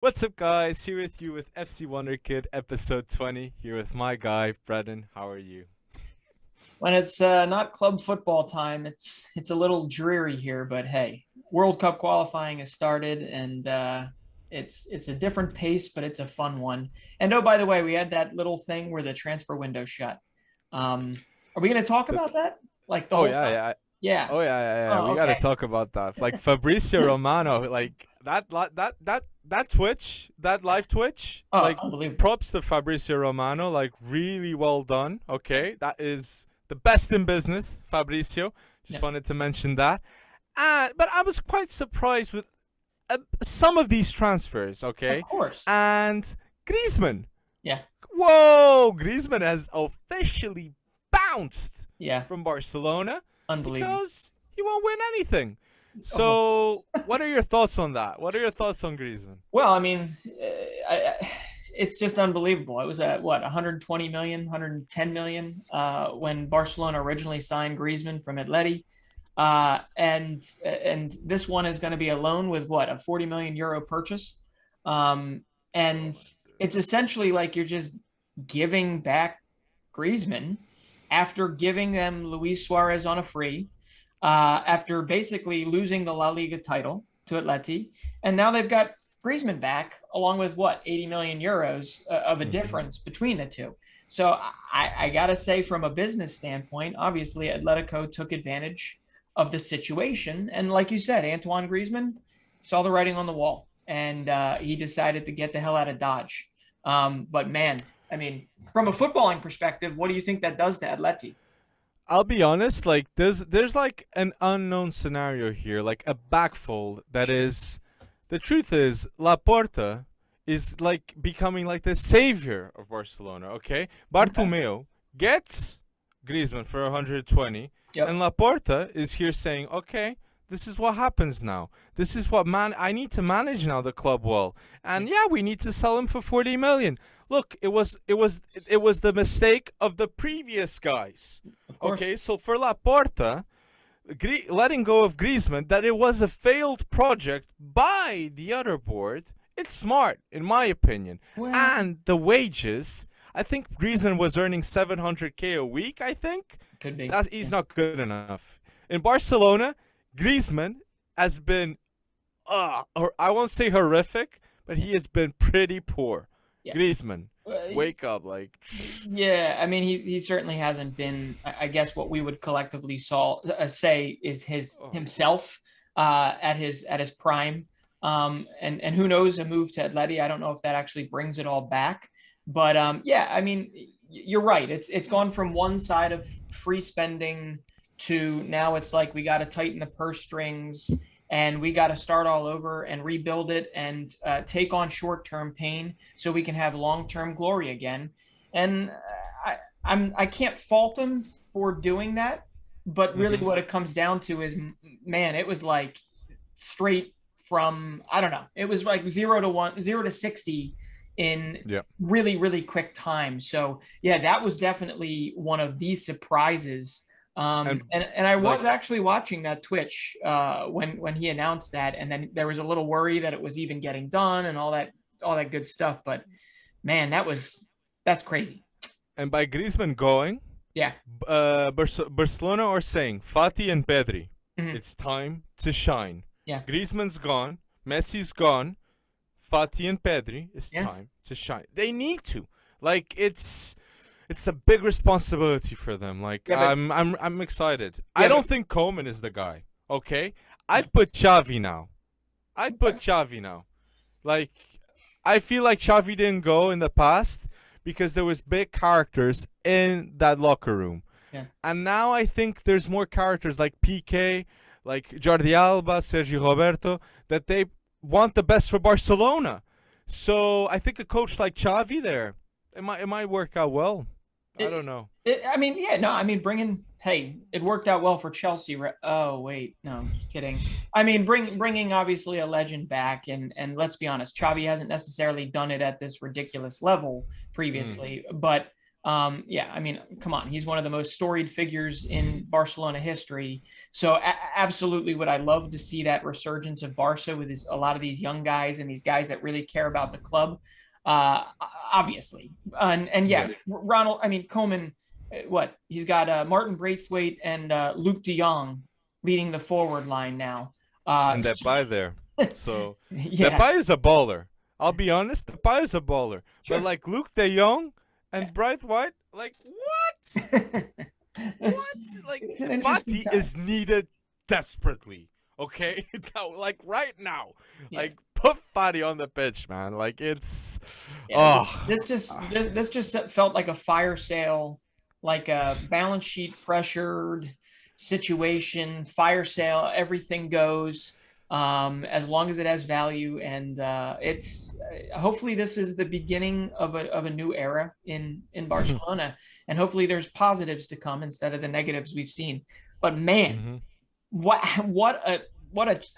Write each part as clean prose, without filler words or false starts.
What's up, guys? Here with you with FC Wonderkid, episode 20. Here with my guy, Brendan. How are you? When it's not club football time, it's a little dreary here. But hey, World Cup qualifying has started, and it's a different pace, but it's a fun one. And oh, by the way, we had that little thing where the transfer window shut. Are we going to talk The- about that like the oh, whole yeah, time? yeah. Yeah. Oh, yeah, yeah, yeah. Oh, We got to okay. talk about that. Like, Fabrizio Romano, like, that Twitch, that live Twitch, Oh, like, unbelievable. props to Fabrizio Romano. Like, really well done. Okay. That is the best in business, Fabrizio. Just Yeah, wanted to mention that. But I was quite surprised with some of these transfers, of okay? course. And Griezmann. Yeah, Whoa, Griezmann has officially bounced yeah, from Barcelona unbelievable. because he won't win anything. Oh. So, what are your thoughts on that? What are your thoughts on Griezmann? Well, I mean, it's just unbelievable. It was at what 120 million, 110 million when Barcelona originally signed Griezmann from Atleti, and this one is going to be a loan with what a 40 million euro purchase, and it's essentially like you're just giving back Griezmann after giving them Luis Suarez on a free, after basically losing the La Liga title to Atleti, and now they've got Griezmann back along with what 80 million euros of a Mm-hmm. difference between the two. So I gotta say, from a business standpoint, obviously Atletico took advantage of the situation, and like you said, Antoine Griezmann saw the writing on the wall, and he decided to get the hell out of Dodge. But man, I mean, from a footballing perspective, what do you think that does to Atleti? I'll be honest, like there's like an unknown scenario here, like a backfold that Sure. is the truth is Laporta is like becoming like the savior of Barcelona, okay? Okay. Bartomeu gets Griezmann for 120 and Yep. Laporta is here saying, "Okay, this is what happens now. This is what man I need to manage now the club well. And yeah, we need to sell him for 40 million. Look, it was the mistake of the previous guys. Of course. Okay, so for Laporta, letting go of Griezmann, that it was a failed project by the other board, it's smart, in my opinion. Well, And the wages, I think Griezmann was earning 700K a week, I think. could be. He's Yeah. not good enough. In Barcelona, Griezmann has been, or I won't say horrific, but he has been pretty poor. Yeah. Griezmann, Uh, wake up, like, Yeah, I mean, he certainly hasn't been. I guess what we would collectively say is his oh, himself at his prime. And who knows, a move to Atleti, I don't know if that actually brings it all back. But yeah, I mean, you're right. It's gone from one side of free spending to now it's like we got to tighten the purse strings and we got to start all over and rebuild it and take on short-term pain so we can have long-term glory again. And I can't fault him for doing that, but really mm-hmm, what it comes down to is, man, it was like straight from, I don't know, it was like 0 to 1, 0 to 60 in yeah. really quick time. So yeah, that was definitely one of these surprises. And And I was like, actually watching that Twitch when he announced that, and then there was a little worry that it was even getting done and all that good stuff. But man, that's crazy. and by Griezmann going, Yeah. Barcelona are saying Fati and Pedri, Mhm. it's time to shine. Yeah. Griezmann's gone, Messi's gone, Fati and Pedri, it's Yeah. time to shine. They need to. Like it's a big responsibility for them. Like Yeah, but I'm excited. I yeah, but don't think Coleman is the guy. Okay, I'd put Xavi now. I'd put okay. Xavi now. Like I feel like Xavi didn't go in the past because there was big characters in that locker room. Yeah. And now I think there's more characters like PK, like Jordi Alba, Sergio Roberto, that they want the best for Barcelona. So I think a coach like Xavi there, it might work out well. I It, don't know. I mean, yeah, no, I mean, hey, it worked out well for Chelsea. Oh, wait, no, just kidding. I mean, bringing obviously a legend back, and let's be honest, Xavi hasn't necessarily done it at this ridiculous level Mm. previously, but Yeah, I mean, come on, he's one of the most storied figures in Barcelona history. So absolutely, would I love to see that resurgence of Barca with a lot of these young guys and these guys that really care about the club. Obviously, and yeah, Yeah. Ronald. I mean, Koeman. What he's got Martin Braithwaite and Luke De Jong leading the forward line now. And that buy there. So that Yeah, buy is a baller. I'll be honest, the buy is a baller. But sure. like Luke De Jong and Bright White, like what? it's, What? Like it's an interesting Fati time. is needed desperately. Okay, now, like right now, Yeah. like put Fati on the pitch, man. Like it's, Yeah, oh, this just felt like a fire sale, like a balance sheet pressured situation, fire sale, everything goes as long as it has value. And it's hopefully this is the beginning of a new era in Barcelona. And hopefully there's positives to come instead of the negatives we've seen. But man, hmm what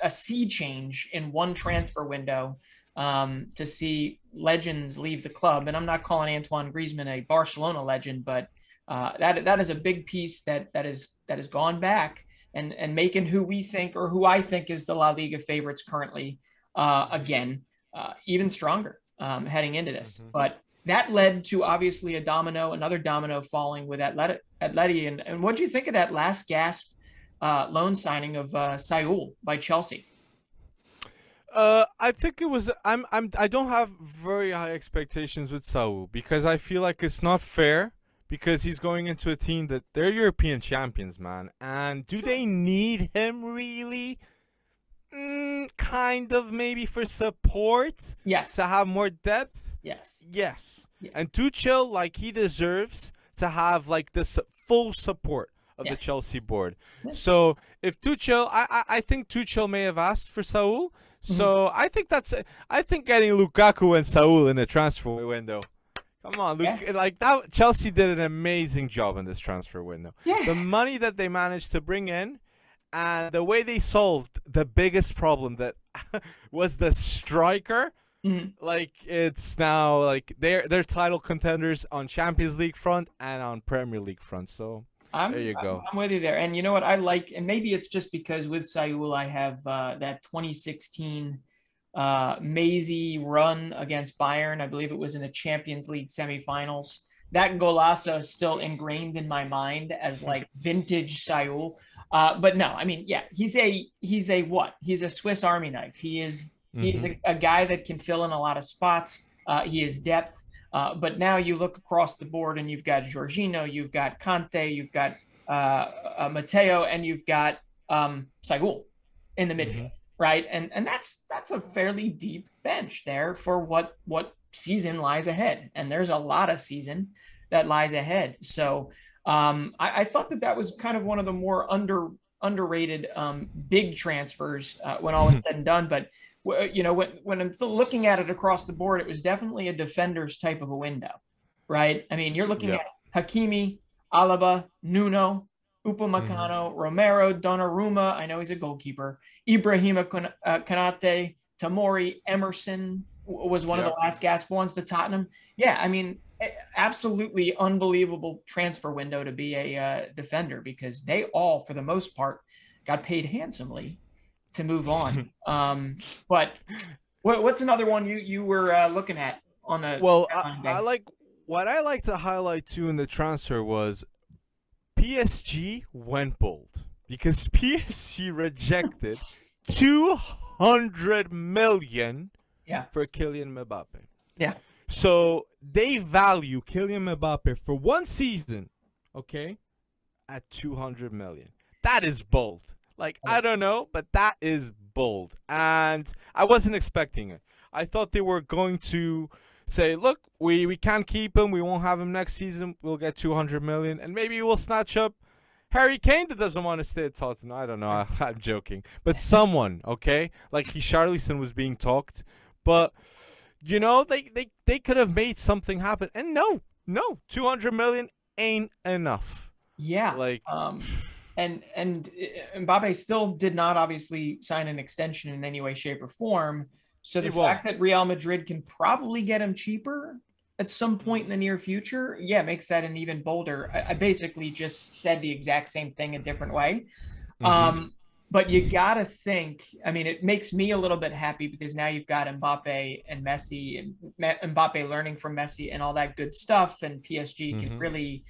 a sea change in one transfer window to see legends leave the club. And I'm not calling Antoine Griezmann a Barcelona legend, but that is a big piece that has gone back and making who we think or who I think is the La Liga favorites currently again even stronger heading into this. hmm But that led to obviously another domino falling with Atleti. And what do you think of that last gasp loan signing of Saul by Chelsea? I think it was. I don't have very high expectations with Saul because I feel like it's not fair because he's going into a team that they're European champions, man. And do they need him really? Kind of maybe for support Yes. to have more depth. Yes. Yes, Yeah. and Tuchel, like he deserves to have like this full support of the Yeah. Chelsea board. Yeah. So if Tuchel, I think Tuchel may have asked for Saul. Mhm. So I think getting Lukaku and Saul in a transfer window. Come on, Luke. Yeah. Like that, Chelsea did an amazing job in this transfer window. The Yeah. money that they managed to bring in, and the way they solved the biggest problem that was the striker. Mhm. Like it's now like they're title contenders on Champions League front and on Premier League front. So there I'm you go. I'm with you there. And you know what I like, and maybe it's just because with Saul I have that 2016 mazy run against Bayern. I believe it was in the Champions League semifinals. That golazo is still ingrained in my mind as like vintage Saul. But no, I mean, yeah, he's a what? He's a Swiss Army knife. He's hmm a guy that can fill in a lot of spots. He is depth. But now you look across the board and you've got Jorginho, you've got Conte, you've got Mateo, and you've got Saul in the hmm midfield, right? And that's a fairly deep bench there for what season lies ahead. And there's a lot of season that lies ahead. So I thought that was kind of one of the more underrated big transfers when all is said and done. But you know, when I'm looking at it across the board, it was definitely a defender's type of a window, right? I mean, you're looking Yep. at Hakimi, Alaba, Nuno, hmm Upamecano, Romero, Donnarumma. I know he's a goalkeeper. Ibrahima Konate, Tamori, Emerson was one of the Yep. last gasp ones to Tottenham. Yeah, I mean, absolutely unbelievable transfer window to be a defender because they all, for the most part, got paid handsomely to move on. But what's another one you were looking at on the Well, deadline I day? like what I like to highlight too in the transfer was PSG went bold because PSG rejected 200 million Yeah, for Kylian Mbappe. yeah, So they value Kylian Mbappe for one season, okay, at 200 million. That is bold. Like I don't know, but that is bold, and I wasn't expecting it. I thought they were going to say, "Look, we can't keep him. We won't have him next season. We'll get 200 million, and maybe we'll snatch up Harry Kane that doesn't want to stay at Tottenham." I don't know. I'm joking, but someone, okay, like Richarlison was being talked, but you know they could have made something happen, and no, 200 million ain't enough. yeah. Like And Mbappe still did not obviously sign an extension in any way, shape, or form. So he the won't. fact that Real Madrid can probably get him cheaper at some point in the near future, yeah, makes that an even bolder. I basically just said the exact same thing a different way. Mm-hmm. Um, but you got to think, I mean, it makes me a little bit happy because now you've got Mbappe and Messi and Mbappe learning from Messi and all that good stuff. And PSG can Mm-hmm. really,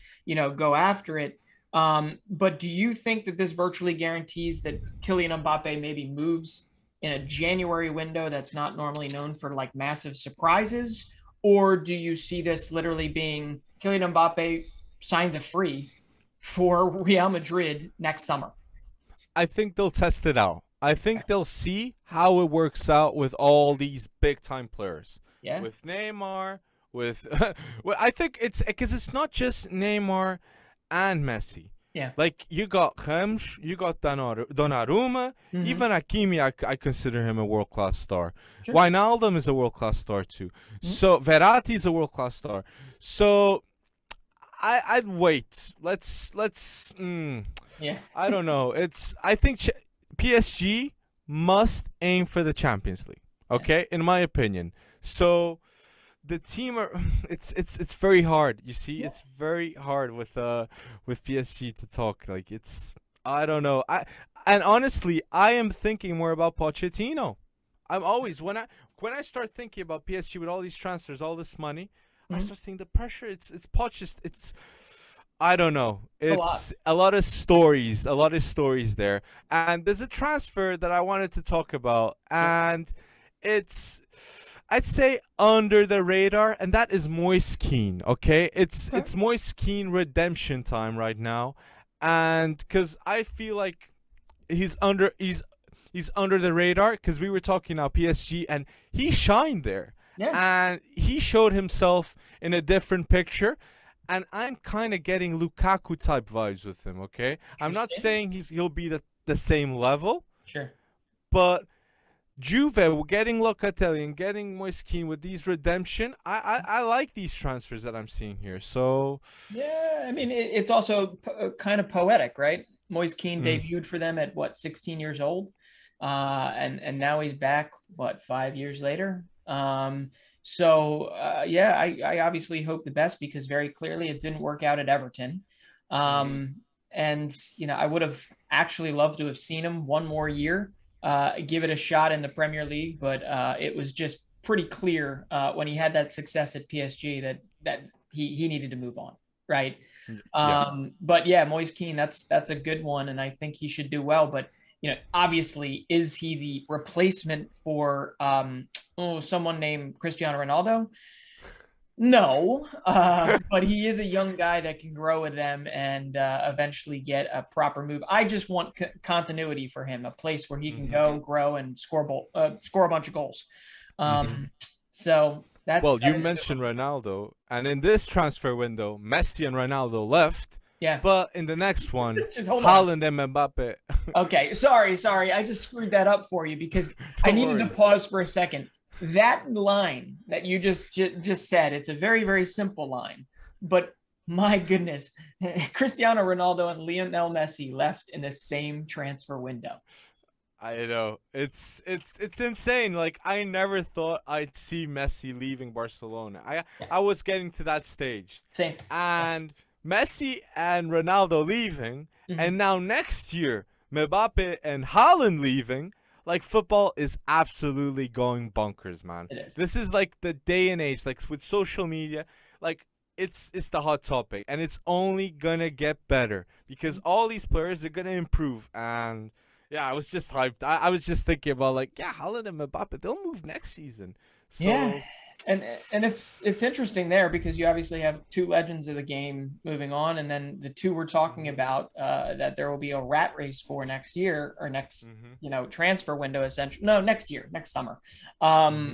go after it. But do you think that this virtually guarantees that Kylian Mbappe maybe moves in a January window that's not normally known for like massive surprises? Or do you see this literally being Kylian Mbappe signs a free for Real Madrid next summer? I think they'll test it out. I think they'll see how it works out with all these big time players, Yeah. with Neymar, with. Well, I think it's because it's not just Neymar and Messi. Yeah. Like you got Khems, you got Donnarumma, Mm-hmm. even Hakimi. I consider him a world class star. Sure. Wijnaldum is a world class star too. Mm-hmm. So Verratti is a world class star. So I'd wait. Let's. Yeah. I don't know. I think PSG must aim for the Champions League. Yeah. Okay, in my opinion. So the team are it's very hard. You see, Yeah. it's very hard with PSG to talk. Like it's I don't know. And honestly, I am thinking more about Pochettino. I'm always when I start thinking about PSG with all these transfers, all this money, I Mm-hmm. start thinking the pressure. It's Poch. It's I don't know. It's a lot. It's a lot of stories there. And there's a transfer that I wanted to talk about, Sure. and it's I'd say under the radar, and that is Moise Kean. Okay, Okay. it's Moise Kean redemption time right now, and because I feel like he's under the radar because we were talking now PSG, and he shined there, Yeah. and he showed himself in a different picture, and I'm kind of getting Lukaku type vibes with him. Okay, I'm not Interesting. saying he'll be the same level, Sure. but Juve getting Locatelli and getting Moise Kean with these redemption, I like these transfers that I'm seeing here. So, Yeah. I mean, it's also kind of poetic, right? Moise Kean mm, debuted for them at what, 16 years old, and now he's back what, 5 years later. Yeah, I obviously hope the best because very clearly it didn't work out at Everton. hmm Um, and I would have actually loved to have seen him one more year, give it a shot in the Premier League, but it was just pretty clear when he had that success at PSG that he needed to move on, right? yeah, But yeah, Moise Kean, that's a good one, and I think he should do well. But obviously, is he the replacement for someone named Cristiano Ronaldo? No, but he is a young guy that can grow with them and eventually get a proper move. I just want continuity for him, a place where he can hmm go, grow, and score a bunch of goals. hmm Um, so Well, that you is a good one. mentioned Ronaldo, and in this transfer window, Messi and Ronaldo left, Yeah, but in the next one, just hold on. Haaland and Mbappe. Okay, sorry. I just screwed that up for you because I No needed to worries. pause for a second. That line that you just said, it's a very, very simple line, but my goodness, Cristiano Ronaldo and Lionel Messi left in the same transfer window. I know it's insane. Like I never thought I'd see Messi leaving Barcelona. Yeah, I was getting to that stage, same. Yeah. and Messi and Ronaldo leaving, Mhm. and now next year Mbappe and Haaland leaving. Like football is absolutely going bonkers, man. It is. This is like the day and age, like with social media, like it's the hot topic, and it's only gonna get better because all these players are gonna improve. And yeah, I was just hyped. I was just thinking about like, yeah, Haaland and Mbappe, they'll move next season. Yeah, So and it's interesting there because you obviously have two legends of the game moving on, and then the two we're talking hmm about that there will be a rat race for next year or next hmm transfer window essentially. No, next year, next summer. hmm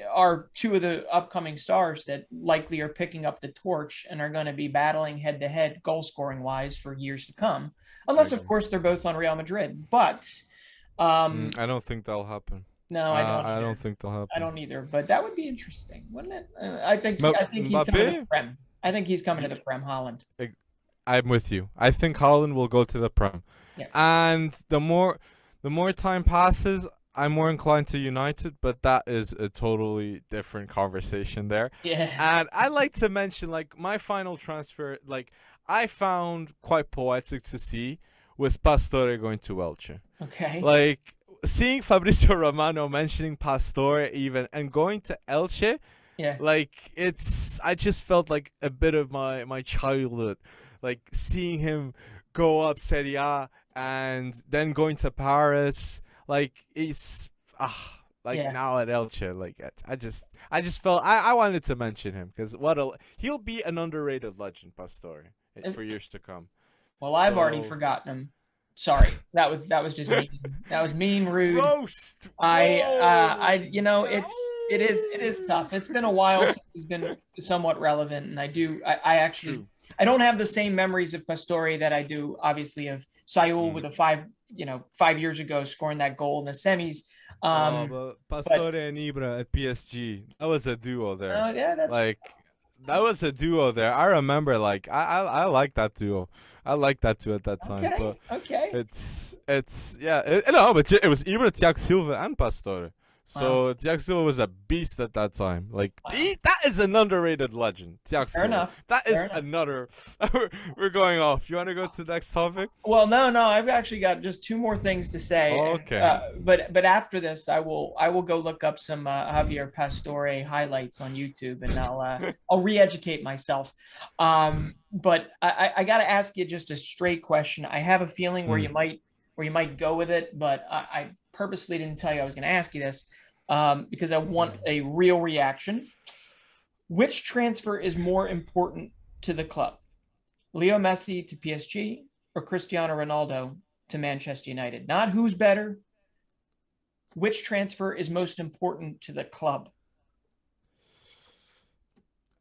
Are two of the upcoming stars that likely are picking up the torch and are going to be battling head to head goal scoring wise for years to come, I unless of agree. course they're both on Real Madrid. But um, I don't think that'll happen. no, I don't I don't either. think that'll I happen. don't either, but that would be interesting, wouldn't it? I think he's coming to the Mbappe, Prem. I think he's coming to the Prem, Holland. I'm with you. I think Holland will go to the Prem, Yeah. and the more time passes, I'm more inclined to United, but that is a totally different conversation there. Yeah. And I like to mention, like, my final transfer, like, I found quite poetic to see was Pastore going to Elche. Okay. Like, seeing Fabrizio Romano mentioning Pastore even and going to Elche, Yeah. like, I just felt like a bit of my childhood, like seeing him go up Serie A and then going to Paris. Like, he's like Yeah. now at Elche. Like, I just felt I wanted to mention him because he'll be an underrated legend, Pastore, And- for years to come. Well, I've already So forgotten him. Sorry. That was just mean. That was mean, rude. roast. It is tough. It's been a while since he's been somewhat relevant, and I actually True. I don't have the same memories of Pastore that I do, obviously, of Sayul with a 5 years ago scoring that goal in the semis. But But Pastore and Ibra at PSG, that was a duo there. yeah, that's Like, that was a duo there. I remember, like, I like that duo. I like that duo at that time. okay. But Okay. it's yeah. No, but it was Ibra, Thiago Silva, and Pastore. Wow. So Thiago Silva was a beast at that time. Like, Wow. that is an underrated legend. Thiago Fair Silva. enough. That is Fair enough. another. We're going off. You want to go to the next topic? Well, no. I've actually got just two more things to say. Okay. But after this, I will go look up some Javier Pastore highlights on YouTube, and I'll re-educate myself. But I got to ask you just a straight question. I have a feeling where you might go with it, but I purposely didn't tell you I was going to ask you this because I want a real reaction. Which transfer is more important to the club? Leo Messi to PSG or Cristiano Ronaldo to Manchester United? Not who's better. Which transfer is most important to the club?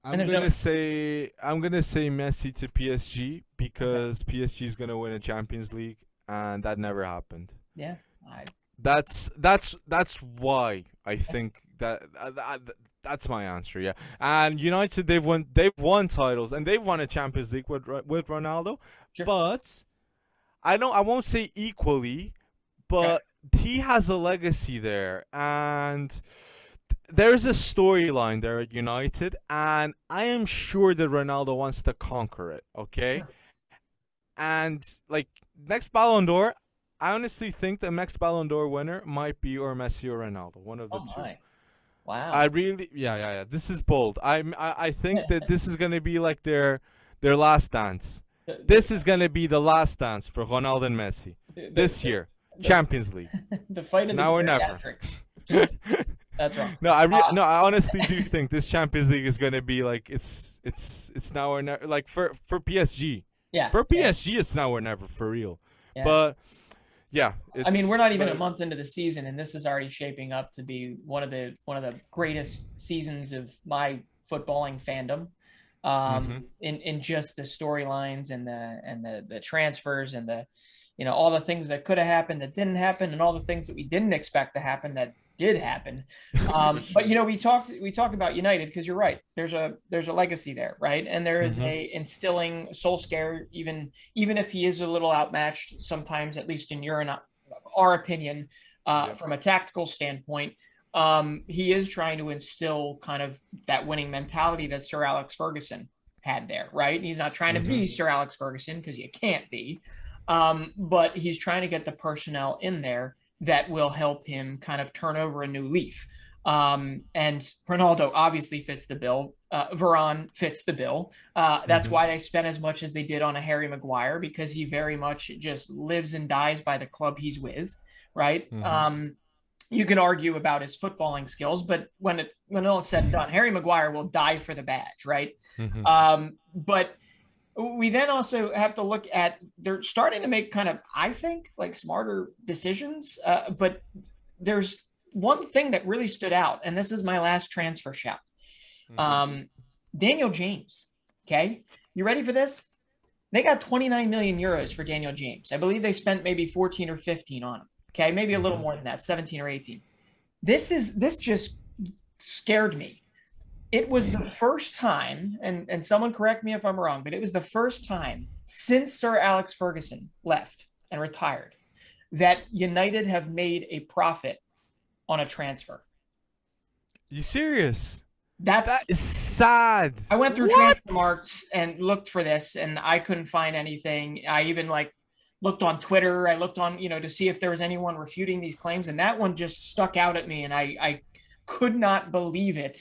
I'm gonna say Messi to PSG because PSG is gonna win a Champions League, and that never happened. Yeah, That's why I think that's my answer. Yeah, and United, they've won titles and they've won a Champions League with Ronaldo, sure. but I won't say equally, but he has a legacy there, and there's a storyline there at United, and I am sure that Ronaldo wants to conquer it. Okay, Sure. and like next Ballon d'Or, I honestly think the next Ballon d'Or winner might be or Messi or Ronaldo, one of the two. My. Wow. I really, yeah. This is bold. I think that this is gonna be like their last dance. This is gonna be the last dance for Ronaldo and Messi this year, Champions League. The fight in Now the or never. That's wrong. No, I honestly do think this Champions League is gonna be like it's now or never. Like for PSG. Yeah. For PSG, it's now or never for real. Yeah. But yeah, I mean, we're not even a month into the season, and this is already shaping up to be one of the greatest seasons of my footballing fandom. In just the storylines and the transfers and the all the things that could have happened that didn't happen, and all the things that we didn't expect to happen that did happen. But we talk about United because you're right. There's a legacy there, right? And there is a instilling Solskjaer, even if he is a little outmatched sometimes, at least in our opinion, from a tactical standpoint. He is trying to instill kind of that winning mentality that Sir Alex Ferguson had there, right? He's not trying to be Sir Alex Ferguson because you can't be, but he's trying to get the personnel in there that will help him kind of turn over a new leaf. And Ronaldo obviously fits the bill. Varane fits the bill. That's why they spent as much as they did on a Harry Maguire, because he very much just lives and dies by the club he's with, right? You can argue about his footballing skills, but when all is said and done, Harry Maguire will die for the badge, right? But we then also have to look at, they're starting to make kind of, I think, like smarter decisions. But there's one thing that really stood out, and this is my last transfer shout. Daniel James. Okay. You ready for this? They got 29 million euros for Daniel James. I believe they spent maybe 14 or 15 on him. Okay. Maybe a little more than that, 17 or 18. This just scared me. It was the first time, and someone correct me if I'm wrong, but it was the first time since Sir Alex Ferguson left and retired that United have made a profit on a transfer. You serious? That's That is sad. I went through What? Transfermarkt and looked for this, and I couldn't find anything. I even like looked on Twitter. I looked on, to see if there was anyone refuting these claims, and that one just stuck out at me, and I could not believe it.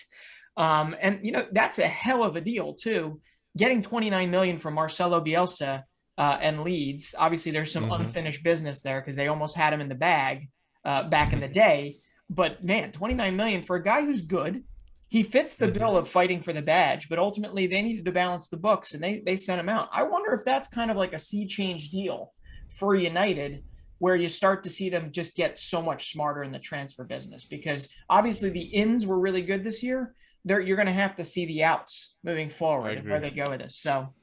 And that's a hell of a deal too. Getting 29 million from Marcelo Bielsa and Leeds. Obviously, there's some unfinished business there because they almost had him in the bag back in the day. But man, 29 million for a guy who's good. He fits the bill of fighting for the badge, but ultimately they needed to balance the books, and they sent him out. I wonder if that's kind of like a sea change deal for United, where you start to see them just get so much smarter in the transfer business, because obviously the ins were really good this year. You're going to have to see the outs moving forward and where they go with this. So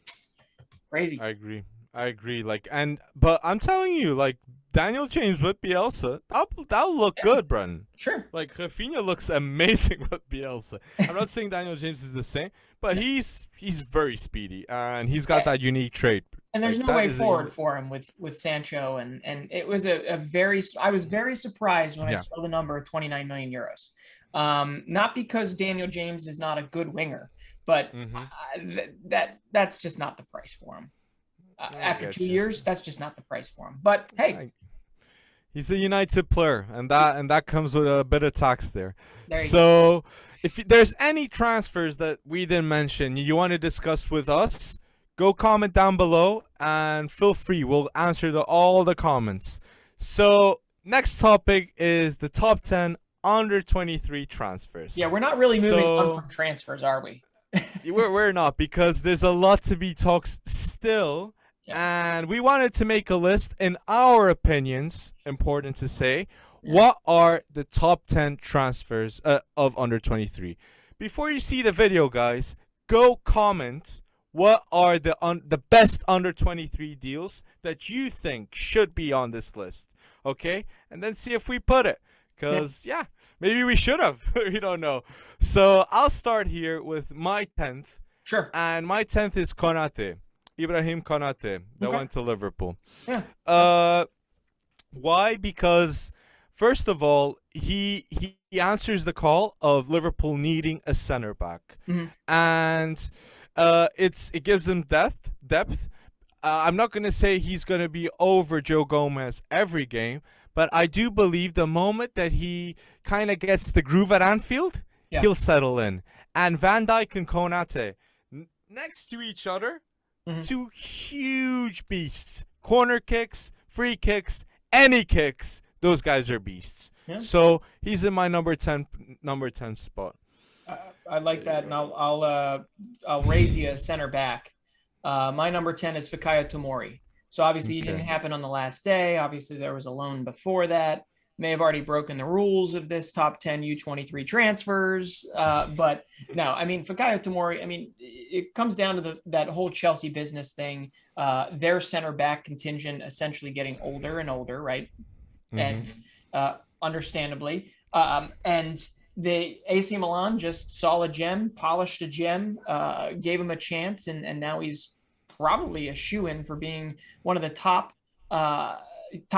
crazy. I agree. But I'm telling you, like, Daniel James with Bielsa, that'll look good, Brennan. Sure. Like, Rafinha looks amazing with Bielsa. I'm not saying Daniel James is the same, but he's very speedy, and he's got that unique trait. And there's no way forward for him with Sancho, and it was I was very surprised when I saw the number of 29 million euros. Not because Daniel James is not a good winger, but that's just not the price for him. After 2 years, that's just not the price for him. But hey, he's a United player, and that comes with a bit of tax there. So if there's any transfers that we didn't mention you want to discuss with us, go comment down below and feel free. We'll answer all the comments. So next topic is the top 10 under 23 transfers. Yeah, we're not really moving on from transfers, are we? we're not, because there's a lot to be talked still. And we wanted to make a list, in our opinions, important to say, what are the top 10 transfers of under 23. Before you see the video, guys, go comment what are the best under 23 deals that you think should be on this list, okay? And then see if we put it, because, maybe we should have. We don't know. So I'll start here with my 10th. Sure. And my 10th is Konate. Ibrahim Konate, that went to Liverpool. Yeah. Why? Because first of all, he answers the call of Liverpool needing a center back, and it gives him depth. I'm not gonna say he's gonna be over Joe Gomez every game, but I do believe the moment that he kind of gets the groove at Anfield, he'll settle in. And Van Dijk and Konate next to each other. Two huge beasts. Corner kicks, free kicks, any kicks. Those guys are beasts. Yeah. So he's in my number 10 spot. I like that, and I'll raise you a center back. My number 10 is Fikayo Tomori. So obviously he didn't happen on the last day. Obviously there was a loan before that. May have already broken the rules of this top 10 U23 transfers. But no, I mean, Fikayo Tomori, I mean, it comes down to that whole Chelsea business thing. Their center back contingent essentially getting older and older, right? And understandably. And the AC Milan just saw a gem, polished a gem, gave him a chance, and now he's probably a shoo-in for being one of the top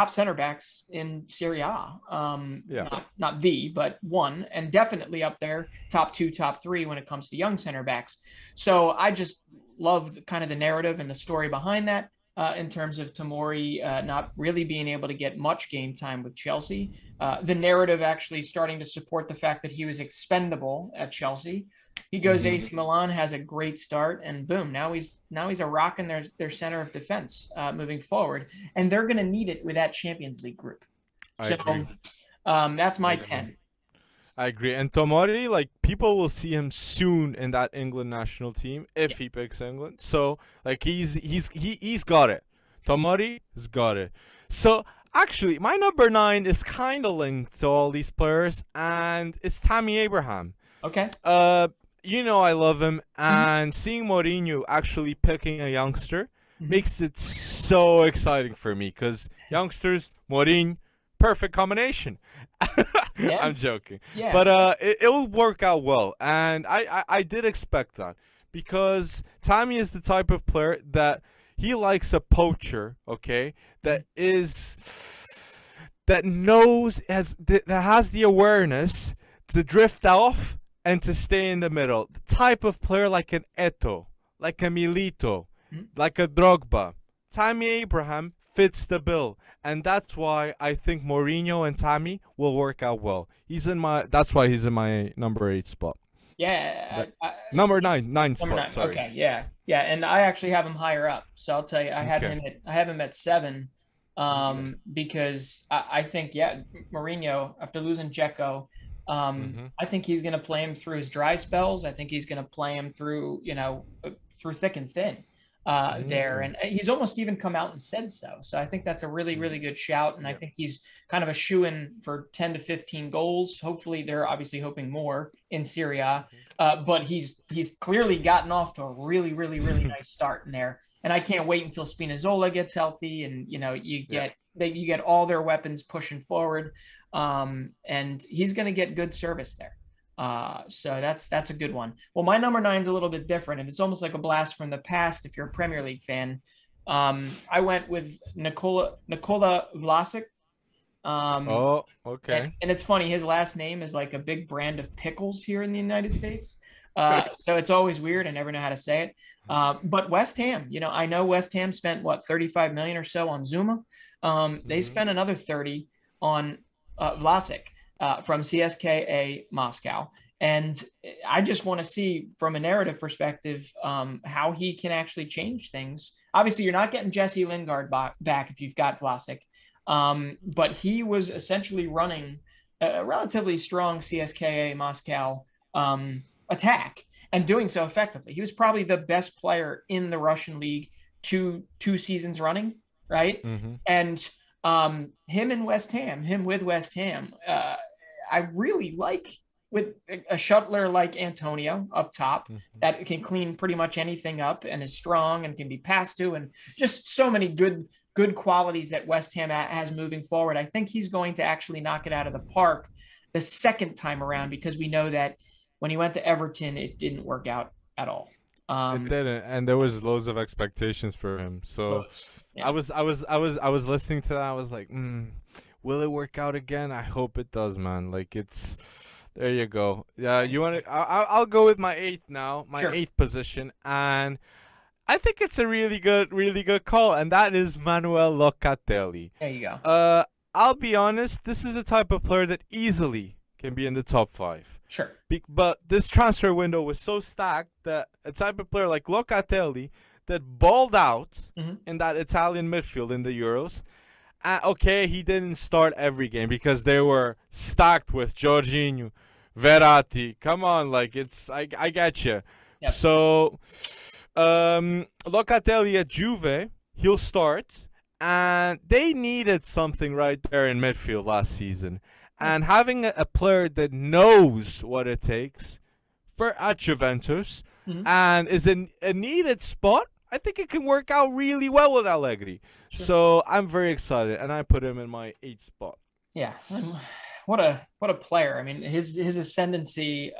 center backs in Serie A. Not the, but one, and definitely up there, top 2, top 3 when it comes to young center backs. So I just love kind of the narrative and the story behind that in terms of Tomori not really being able to get much game time with Chelsea. The narrative actually starting to support the fact that he was expendable at Chelsea. He goes to AC Milan, has a great start, and boom, now he's a rock in their center of defense moving forward, and they're going to need it with that Champions League group. I agree. That's my 10. I agree. And Tomori, like, people will see him soon in that England national team if he picks England. So, like, he's got it. Tomori has got it. So actually, my number 9 is kind of linked to all these players, and it's Tammy Abraham. Okay. I love him, and seeing Mourinho actually picking a youngster makes it so exciting for me, because youngsters, Mourinho, perfect combination. I'm joking. Yeah. But it'll work out well, and I did expect that, because Tammy is the type of player that he likes a poacher, okay, that is that knows that has the awareness to drift off and to stay in the middle. The type of player like an Eto, like a Milito, like a Drogba. Tammy Abraham fits the bill, and that's why I think Mourinho and Tammy will work out well. That's why he's in my number 8 spot. Yeah, Number nine number spot. 9. Sorry. Okay, yeah, yeah, and I actually have him higher up. So I'll tell you, Okay. I have him at 7, Okay. because I think Mourinho, after losing Dzeko, I think he's going to play him through his dry spells. I think he's going to play him through through thick and thin there, and he's almost even come out and said so. So I think that's a really, really good shout, and I think he's kind of a shoo-in for 10 to 15 goals. Hopefully, they're obviously hoping more in Serie A, but he's clearly gotten off to a really, really, really nice start in there. And I can't wait until Spinazzola gets healthy, and you get all their weapons pushing forward, and he's going to get good service there. So that's a good one. Well, my number 9 is a little bit different, and it's almost like a blast from the past if you're a Premier League fan. I went with Nikola Vlasic. Oh, okay. And it's funny, his last name is like a big brand of pickles here in the United States. So it's always weird. I never know how to say it. But West Ham, I know West Ham spent 35 million or so on Zuma. They spent another 30 on Vlasic from CSKA Moscow. And I just want to see from a narrative perspective how he can actually change things. Obviously, you're not getting Jesse Lingard back if you've got Vlasic. But he was essentially running a relatively strong CSKA Moscow attack and doing so effectively. He was probably the best player in the Russian league two seasons running, right? And him with West Ham, I really like with a shuttler like Antonio up top that can clean pretty much anything up and is strong and can be passed to, and just so many good qualities that West Ham has moving forward. I think he's going to actually knock it out of the park the second time around, because we know that when he went to Everton, it didn't work out at all. It didn't, and there was loads of expectations for him. So yeah. I was listening to that. I was like, will it work out again? I hope it does, man. Like, it's there. You go. Yeah, you want to? I'll go with my 8th now. My Sure. 8th position, and I think it's a really good call, and that is Manuel Locatelli. There you go. I'll be honest. This is the type of player that easily can be in the top 5. Sure. But this transfer window was so stacked that a type of player like Locatelli that balled out in that Italian midfield in the Euros. Okay, he didn't start every game because they were stacked with Jorginho, Verratti. Come on, like I get you. Yep. So Locatelli at Juve, he'll start, and they needed something right there in midfield last season. And having a player that knows what it takes at Juventus and is in a needed spot, I think it can work out really well with Allegri. Sure. So I'm very excited, and I put him in my 8th spot. Yeah, what a player! I mean, his ascendancy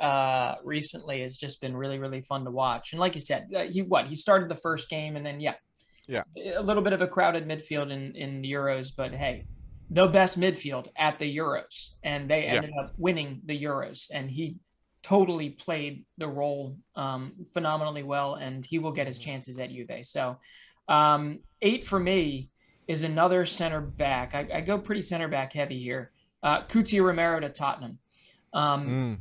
recently has just been really, really fun to watch. And like you said, he started the first game, and then a little bit of a crowded midfield in the Euros, but hey, the best midfield at the Euros, and they ended up winning the Euros, and he totally played the role phenomenally well, and he will get his chances at Juve. So 8 for me is another center back. I go pretty center back heavy here. Cuti Romero to Tottenham.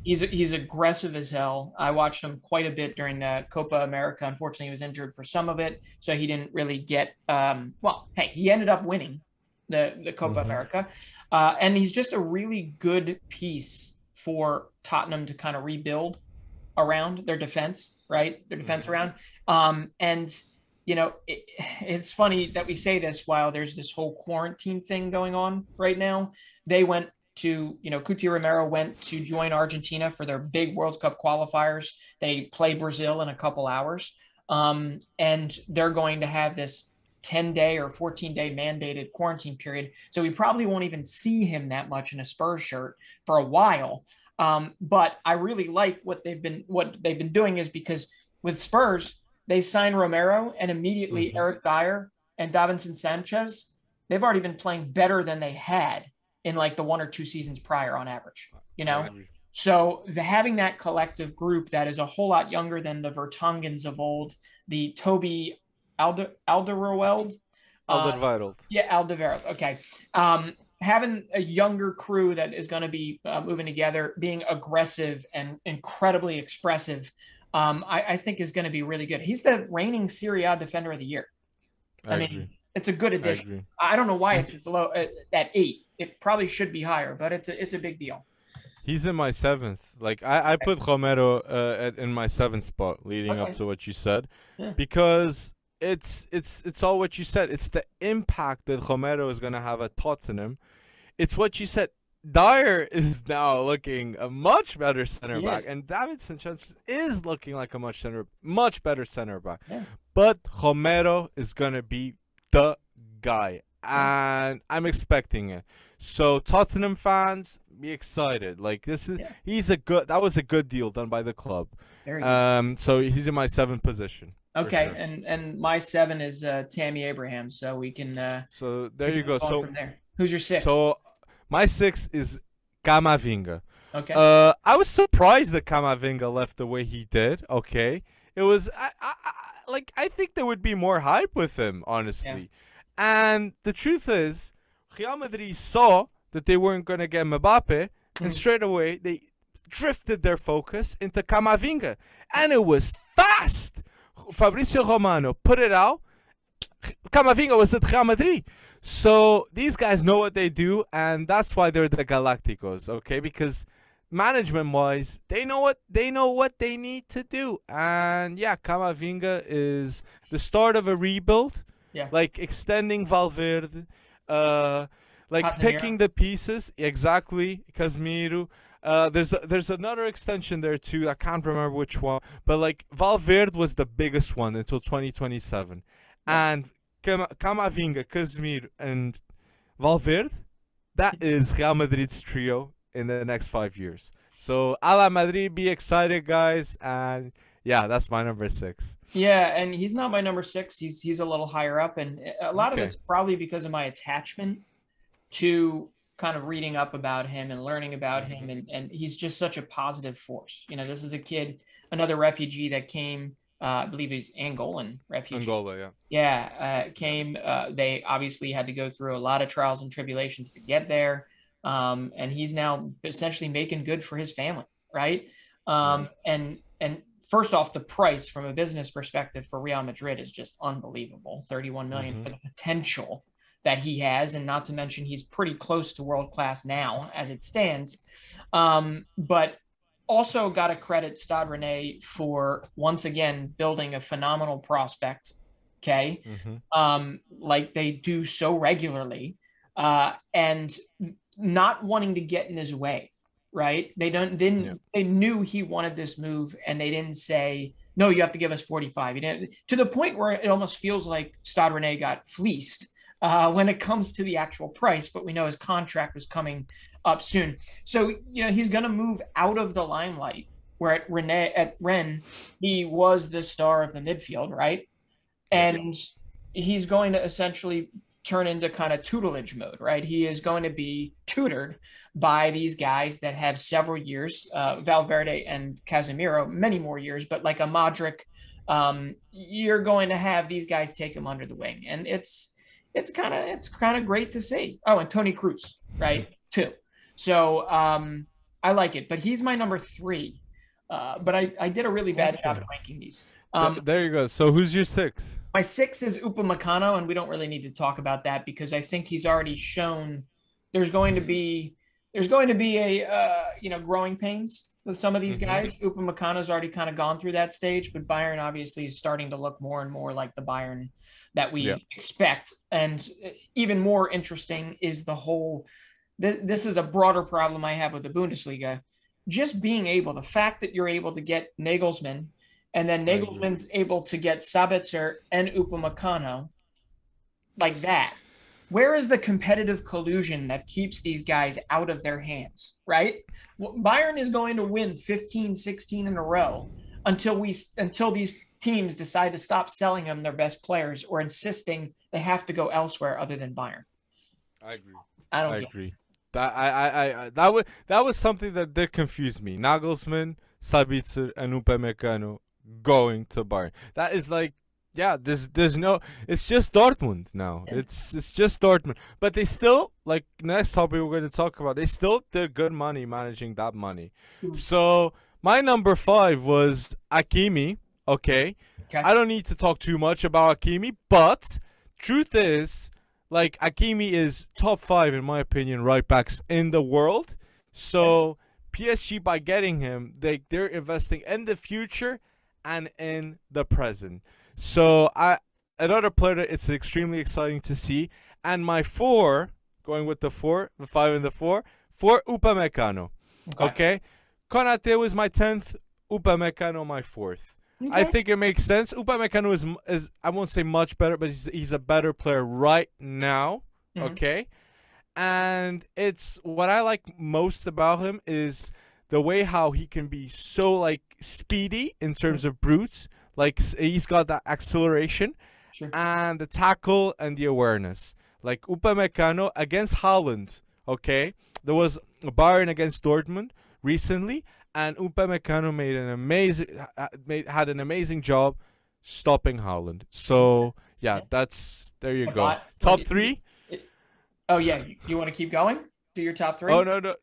He's aggressive as hell. I watched him quite a bit during the Copa America. Unfortunately, he was injured for some of it, so he didn't really get he ended up winning the Copa America. And he's just a really good piece for Tottenham to kind of rebuild around their defense, right? Their defense around. And, it's funny that we say this while there's this whole quarantine thing going on right now. They went to, Cuti Romero went to join Argentina for their big World Cup qualifiers. They play Brazil in a couple hours. And they're going to have this 10-day or 14-day mandated quarantine period. So we probably won't even see him that much in a Spurs shirt for a while. But I really like what they've been doing, is because with Spurs, they signed Romero, and immediately Eric Dyer and Davinson Sanchez, they've already been playing better than they had in like the 1 or 2 seasons prior on average, you I know? agree. So having that collective group that is a whole lot younger than the Vertongans of old, the Toby Alderweireld, uh, Alderweireld. yeah, Alderweireld. Okay. Having a younger crew that is going to be moving together, being aggressive and incredibly expressive, I think is going to be really good. He's the reigning Serie A Defender of the Year. I I agree. mean, it's a good I addition. agree. I don't know why He's it's low at 8. It probably should be higher, but it's a big deal. he's in my seventh. Like I put Romero in my seventh spot, leading up Okay. to what you said, Yeah. because it's all what you said. It's the impact that Romero is gonna have at Tottenham. It's what you said. Dyer is now looking a much better center He back, is. and David Sanchez is looking like a much better center back. Yeah. But Romero is gonna be the guy, and I'm expecting it. So Tottenham fans, be excited. Like Yeah. that was a good deal done by the club. Very good. So he's in my seventh position. For Okay, sure. and my 7 is Tammy Abraham, so So we there you can go. move on from there. Who's your 6? So my 6 is Camavinga. Okay. I was surprised that Camavinga left the way he did. Okay, it was I think there would be more hype with him, honestly. And the truth is, Real Madrid saw that they weren't going to get Mbappe, and straight away they drifted their focus into Camavinga, and it was fast. Fabrizio Romano put it out. Camavinga was at Real Madrid. So these guys know what they do, and that's why they're the Galacticos, okay? Because management-wise, they know what they need to do. And yeah, Camavinga is the start of a rebuild, Yeah. like extending Valverde, like Casemiro. picking the pieces exactly. Casemiro. There's another extension there too. I can't remember which one, but like Valverde was the biggest one until 2027, and Camavinga, Casemiro, and Valverde, that is Real Madrid's trio in the next 5 years. So, a la Madrid, be excited, guys. And yeah, that's my number 6. Yeah, and he's not my number 6. He's a little higher up, and a lot of Okay. it's probably because of my attachment to kind of reading up about him and learning about him, and he's just such a positive force. You know, this is a kid, another refugee that came. I believe he's Angolan refugee. Angola, yeah. Yeah, came. They obviously had to go through a lot of trials and tribulations to get there, and he's now essentially making good for his family, right? And first off, the price from a business perspective for Real Madrid is just unbelievable. 31 million for the potential that he has, and not to mention he's pretty close to world class now as it stands. But also got to credit Stade Rennais for once again building a phenomenal prospect. Okay, like they do so regularly, and not wanting to get in his way. Right? They knew he wanted this move, and they didn't say no. You have to give us 45. You didn't, to the point where it almost feels like Stade Rennais got fleeced when it comes to the actual price. But we know his contract was coming up soon, so you know he's going to move out of the limelight. Where at Rennes, he was the star of the midfield, right? And he's going to essentially turn into kind of tutelage mode, right? He is going to be tutored by these guys that have several years, Valverde and Casemiro, many more years, but like a Modric, you're going to have these guys take him under the wing, and it's kind of great to see. Oh, and Tony Cruz, right, too. So I like it, but he's my number 3. But I did a really bad job at ranking these. There you go. So who's your 6? My 6 is Upamecano, and we don't really need to talk about that because I think he's already shown there's going to be a growing pains with some of these guys. Upamecano's already kind of gone through that stage, but Bayern obviously is starting to look more and more like the Bayern that we expect. And even more interesting is the whole. This is a broader problem I have with the Bundesliga. Just being able, the fact that you're able to get Nagelsmann, and then Nagelsmann's able to get Sabitzer and Upamecano like that. Where is the competitive collusion that keeps these guys out of their hands, right? Bayern is going to win 15, 16 in a row until these teams decide to stop selling them their best players or insisting they have to go elsewhere other than Bayern. I agree. I don't agree. That was something that did confuse me. Nagelsmann, Sabitzer, and Upamecano going to Bayern. That is like, yeah, there's no. It's just Dortmund now. It's just Dortmund. But they still, like, next topic we're going to talk about. They still did good money managing that money. So my number 5 was Hakimi. Okay, I don't need to talk too much about Hakimi, but truth is, like, Hakimi is top 5 in my opinion right backs in the world. So PSG, by getting him, they're investing in the future and in the present. So another player that it's extremely exciting to see. And my 4, going with the 5 and the 4, for Upamecano. Okay. Konate was my 10th, Upamecano my 4th. Okay. I think it makes sense. Upamecano is I won't say much better, but he's a better player right now. Okay. And it's what I like most about him is the way how he can be so, like, speedy in terms of brute. Like, he's got that acceleration and the tackle and the awareness. Like Upamecano against Haaland, okay? There was a Bayern against Dortmund recently, and Upamecano had an amazing job stopping Haaland. So, yeah, there you go. Top 3? Oh, yeah. You want to keep going? Do your top 3? Oh, no.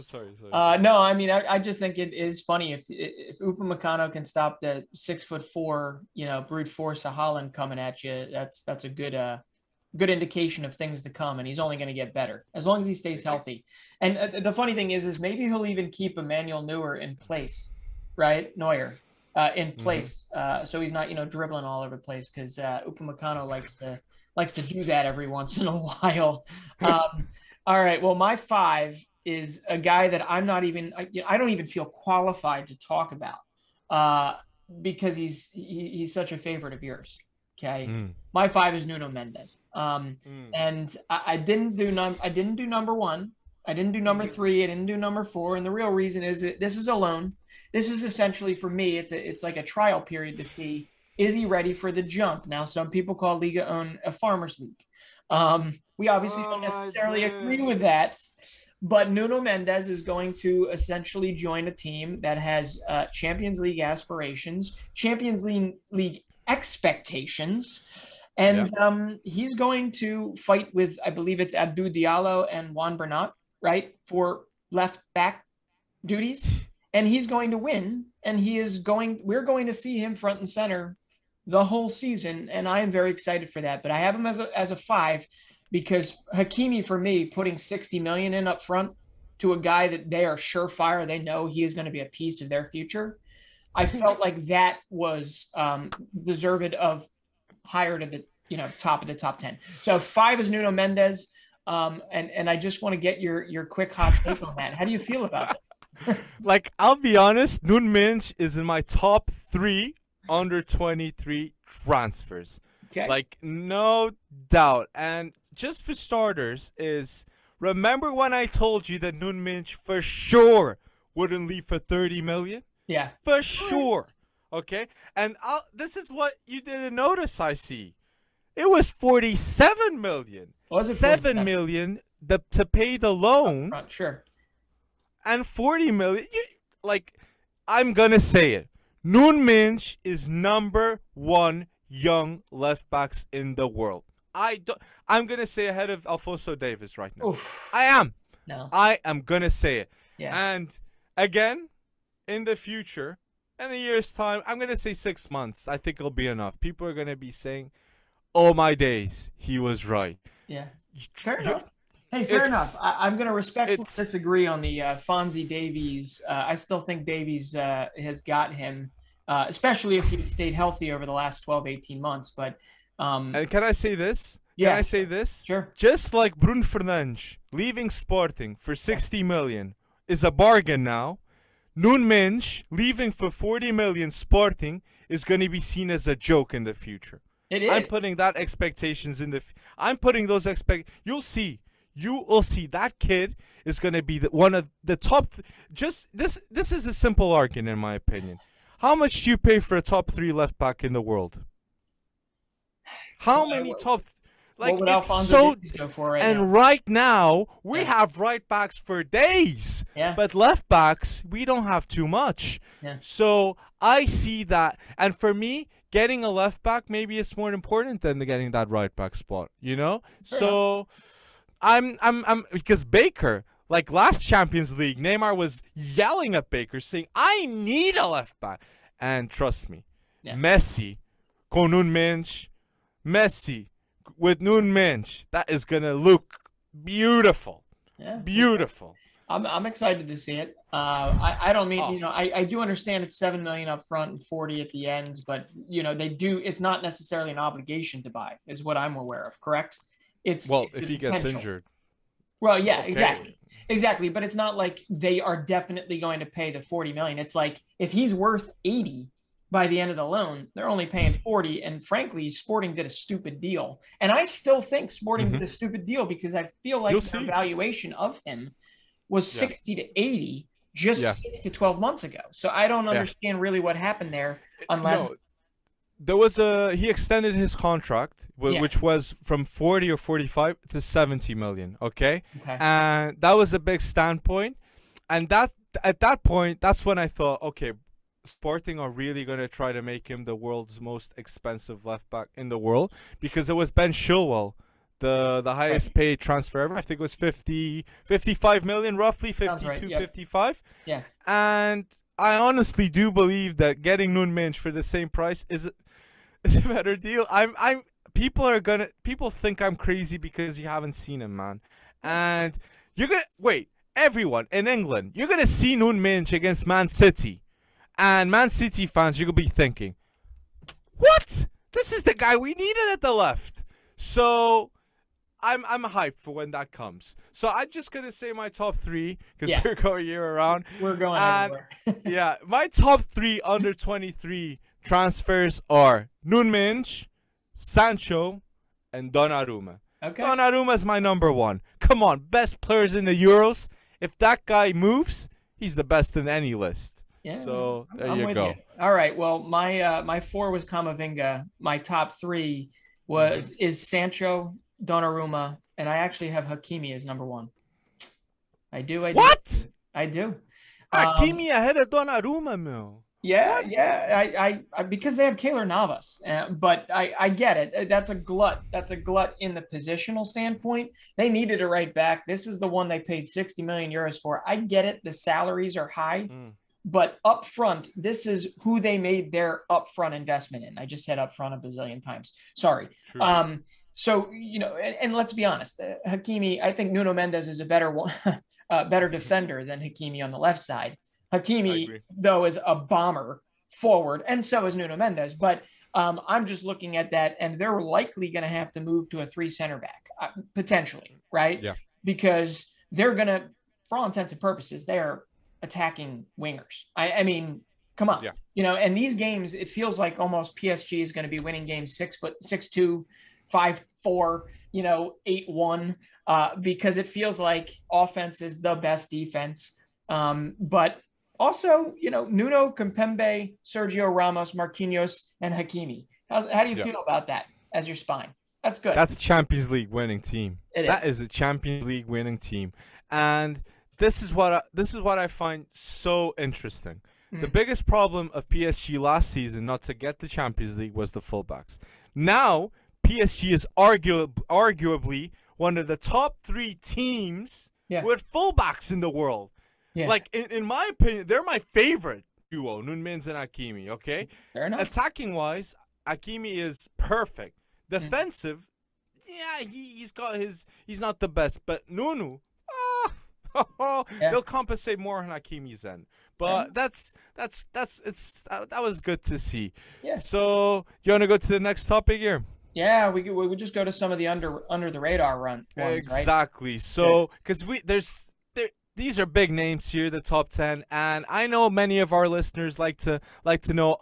Sorry. No, I mean, I just think it is funny if Upamecano can stop the 6'4", brute force of Haaland coming at you. That's a good indication of things to come, and he's only going to get better as long as he stays healthy. And the funny thing is maybe he'll even keep Emmanuel Neuer in place, right? Neuer in place, so he's not dribbling all over the place, because Upamecano likes to do that every once in a while. All right. Well, my 5 is a guy that I don't even feel qualified to talk about because he's such a favorite of yours. Okay. My 5 is Nuno Mendes. And I didn't do number 1. I didn't do number 3. I didn't do number 4. And the real reason is this is a loan. This is essentially, for me, it's like a trial period to see, is he ready for the jump? Now, some people call Liga Un a farmer's league. We obviously don't necessarily agree with that, but Nuno Mendes is going to essentially join a team that has Champions League aspirations, Champions League expectations, and he's going to fight with, I believe it's Abdou Diallo and Juan Bernat, right, for left back duties, and he's going to win, and we're going to see him front and center the whole season, and I am very excited for that. But I have him as a 5 because Hakimi, for me, putting 60 million in up front to a guy that they are surefire, they know he is going to be a piece of their future. I felt like that was deserved of higher to the top of the top 10. So 5 is Nuno Mendes, and I just want to get your quick hot take on that. How do you feel about it? Like, I'll be honest, Nuno Mendes is in my top 3 under 23 transfers. Okay. Like, no doubt. And just for starters is, remember when I told you that Nuno Mendes for sure wouldn't leave for 30 million? Yeah. For sure. Okay? And this is what you didn't notice, I see. It was 47 million. Was it 7 million to pay the loan. Sure. And 40 million. I'm going to say it. Nuno Mendes is number 1 young left backs in the world. I'm gonna say ahead of Alphonso Davies right now. Oof. I am. No. I am gonna say it. Yeah. And again, in the future, in a year's time, I'm gonna say 6 months. I think it'll be enough. People are gonna be saying, "Oh my days, he was right." Yeah. Fair enough. Hey, fair enough. I'm going to respectfully disagree on the Fonzie Davies. I still think Davies has got him, especially if he stayed healthy over the last 12, 18 months. But and can I say this? Yeah. Can I say this? Sure. Just like Bruno Fernandes leaving Sporting for 60 million is a bargain now, Nuno Mendes leaving for 40 million Sporting is going to be seen as a joke in the future. It is. I'm putting that expectations in the. I'm putting those You'll see. You will see that kid is going to be one of the top. Just this is a simple argument, in my opinion. How much do you pay for a top 3 left back in the world? How many top? What Like would it's Alfonso so. Davies go for right And now? right now we Yeah. have right backs for days, Yeah. but left backs we don't have too much. Yeah. So I see that, and for me, getting a left back maybe is more important than getting that right back spot. You know, Fair enough. so I'm because Baker, like last Champions League, Neymar was yelling at Baker saying, "I need a left back," and trust me, Yeah. Messi, con un mensch, Messi with Nun Mensch, that is gonna look beautiful, Yeah. beautiful. I'm excited to see it. I don't mean, Oh. I do understand it's 7 million up front and 40 at the end, but they do. It's not necessarily an obligation to buy, is what I'm aware of. Correct? Well, It's a if he gets potential. injured, Well, yeah, okay. exactly. But it's not like they are definitely going to pay the 40 million. It's like if he's worth 80 by the end of the loan, they're only paying 40. And frankly, Sporting did a stupid deal. And I still think Sporting did a stupid deal because I feel like You'll their see. valuation of him was Yeah. 60 to 80 just Yeah. 6 to 12 months ago. So I don't Yeah. understand really what happened there unless No, he extended his contract, Yeah. which was from 40 or 45 to 70 million. Okay, Okay. and that was a big standpoint, and that at that point, that's when I thought, okay, Sporting are really going to try to make him the world's most expensive left back in the world, because it was Ben Chilwell, the highest paid transfer ever. I think it was 55 million, roughly Sounds 52, right, yep. 55. Yeah. And I honestly do believe that getting Nun Minch for the same price is a better deal. People think I'm crazy because you haven't seen him, man. And you're gonna wait, everyone in England, you're gonna see Nun Minch against Man City. And Man City fans, you're gonna be thinking, what? This is the guy we needed at the left. So I'm hyped for when that comes. So I'm just gonna say my top three because Yeah. we're going year around. We're going And everywhere. yeah, my top three under 23 transfers are Nun Minch, Sancho, and Donnarumma. Okay. Donnarumma's my number one. Come on, best players in the Euros. If that guy moves, he's the best in any list. Yeah. So there I'm you with go. you. All right. Well, my 4 was Camavinga. My top 3 is Sancho, Donnarumma, and I actually have Hakimi as number 1. I do. What? I do. Hakimi ahead of Donnarumma, Mil. Yeah, What? yeah. I because they have Keylor Navas, but I get it. That's a glut. That's a glut in the positional standpoint. They needed a right back. This is the one they paid 60 million euros for. I get it. The salaries are high. But up front, this is who they made their upfront investment in. I just said upfront a bazillion times. Sorry. True. So, and let's be honest, Hakimi, I think Nuno Mendes is a better one, better defender than Hakimi on the left side. Hakimi, though, is a bomber forward, and so is Nuno Mendes. But I'm just looking at that, and they're likely going to have to move to a 3 center back, potentially, right? Yeah. Because they're going to, for all intents and purposes, they're attacking wingers. I mean, come on. Yeah. And these games, it feels like almost PSG is going to be winning games 6-2, 5-4, 8-1, because it feels like offense is the best defense. But also, Nuno, Kimpembe, Sergio Ramos, Marquinhos, and Hakimi. How do you feel about that as your spine? That's good. That's a Champions League winning team. That is a Champions League winning team. And this is what I find so interesting. The biggest problem of PSG last season not to get the Champions League was the fullbacks. Now, PSG is arguably one of the top 3 teams with fullbacks in the world. Yeah. Like, in my opinion, they're my favorite duo, Nun Minch and Hakimi, okay? Fair enough. Attacking-wise, Hakimi is perfect. Defensive, he's not the best. But Nunu, they'll compensate more on Hakimi's end. But that was good to see. Yeah. So you want to go to the next topic here? Yeah, we just go to some of the under the radar ones. Exactly. Right? So because these are big names here, the top 10, and I know many of our listeners like to know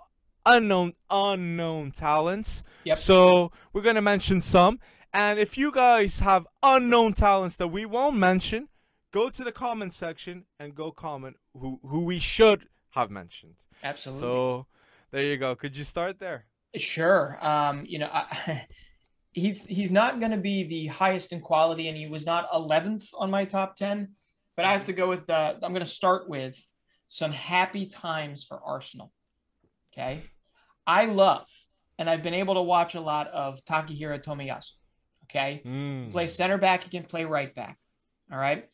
unknown talents. Yep. So we're gonna mention some, and if you guys have unknown talents that we won't mention, go to the comment section and go comment who we should have mentioned. Absolutely. So there you go. Could you start there? Sure. he's not going to be the highest in quality, and he was not 11th on my top 10. But I have to go with the. I'm going to start with some happy times for Arsenal. Okay, I love, and I've been able to watch a lot of Takahiro Tomiyasu. Okay, he plays center back. He can play right back. All right.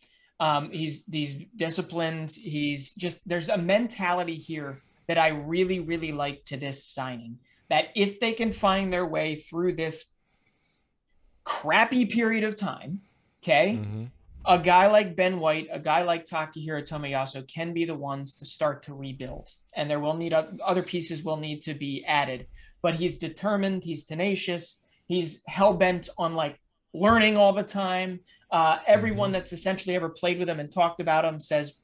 He's disciplined. He's just there's a mentality here that I really, really like to this signing. That if they can find their way through this crappy period of time, okay, a guy like Ben White, a guy like Takahiro Tomiyasu can be the ones to start to rebuild. And there will need other pieces will need to be added. But he's determined. He's tenacious. He's hell bent on like learning all the time. Everyone that's essentially ever played with him and talked about him says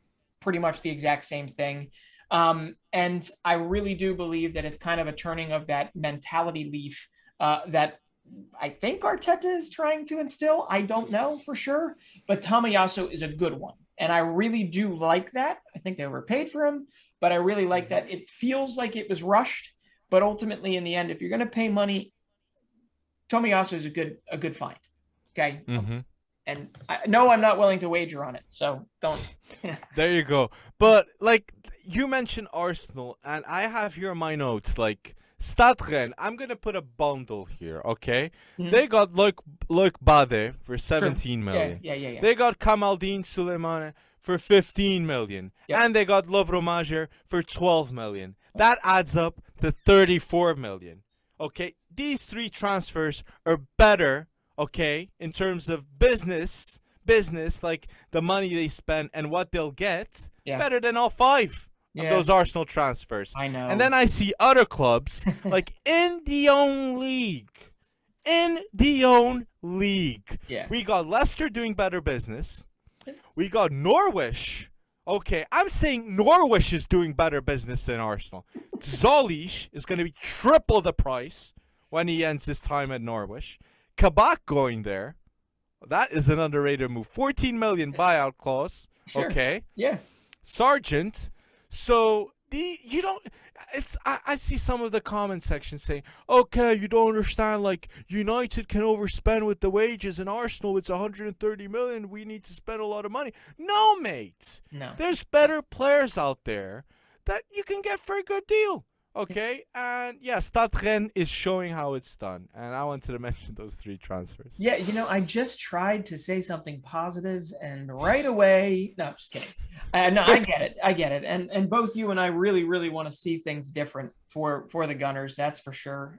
pretty much the exact same thing. And I really do believe that it's kind of a turning of that mentality leaf that I think Arteta is trying to instill. I don't know for sure, but Tomiyasu is a good one. And I really do like that. I think they overpaid for him, but I really like that. It feels like it was rushed, but ultimately in the end, if you're going to pay money, Tomiyasu is a good find. Okay. And no, I'm not willing to wager on it. So don't. There you go. But like you mentioned Arsenal, and I have here my notes like Stadren. I'm gonna put a bundle here, okay? They got Luke Bade for 17 million. Yeah. They got Kamaldeen Suleimane for 15 million. Yep. And they got Lovro Majer for 12 million. That adds up to 34 million. Okay? These three transfers are better, okay, in terms of business, like the money they spend and what they'll get, better than all five of those Arsenal transfers. I know. And then I see other clubs like in the own league. Yeah. We got Leicester doing better business. We got Norwich. Okay, I'm saying Norwich is doing better business than Arsenal. Zolish is going to be triple the price when he ends his time at Norwich. Kabak going there. That is an underrated move. 14 million buyout clause. Sure. Okay. Yeah. Sargent. So I see some of the comment section saying, okay, you don't understand, like United can overspend with the wages and Arsenal it's 130 million. We need to spend a lot of money. No, mate. No. There's better players out there that you can get for a good deal. Okay, and yeah, Stade Rennes is showing how it's done, and I wanted to mention those three transfers. Yeah, I just tried to say something positive, and right away, no, just kidding. No, I get it, and both you and I really, really want to see things different for the Gunners. That's for sure.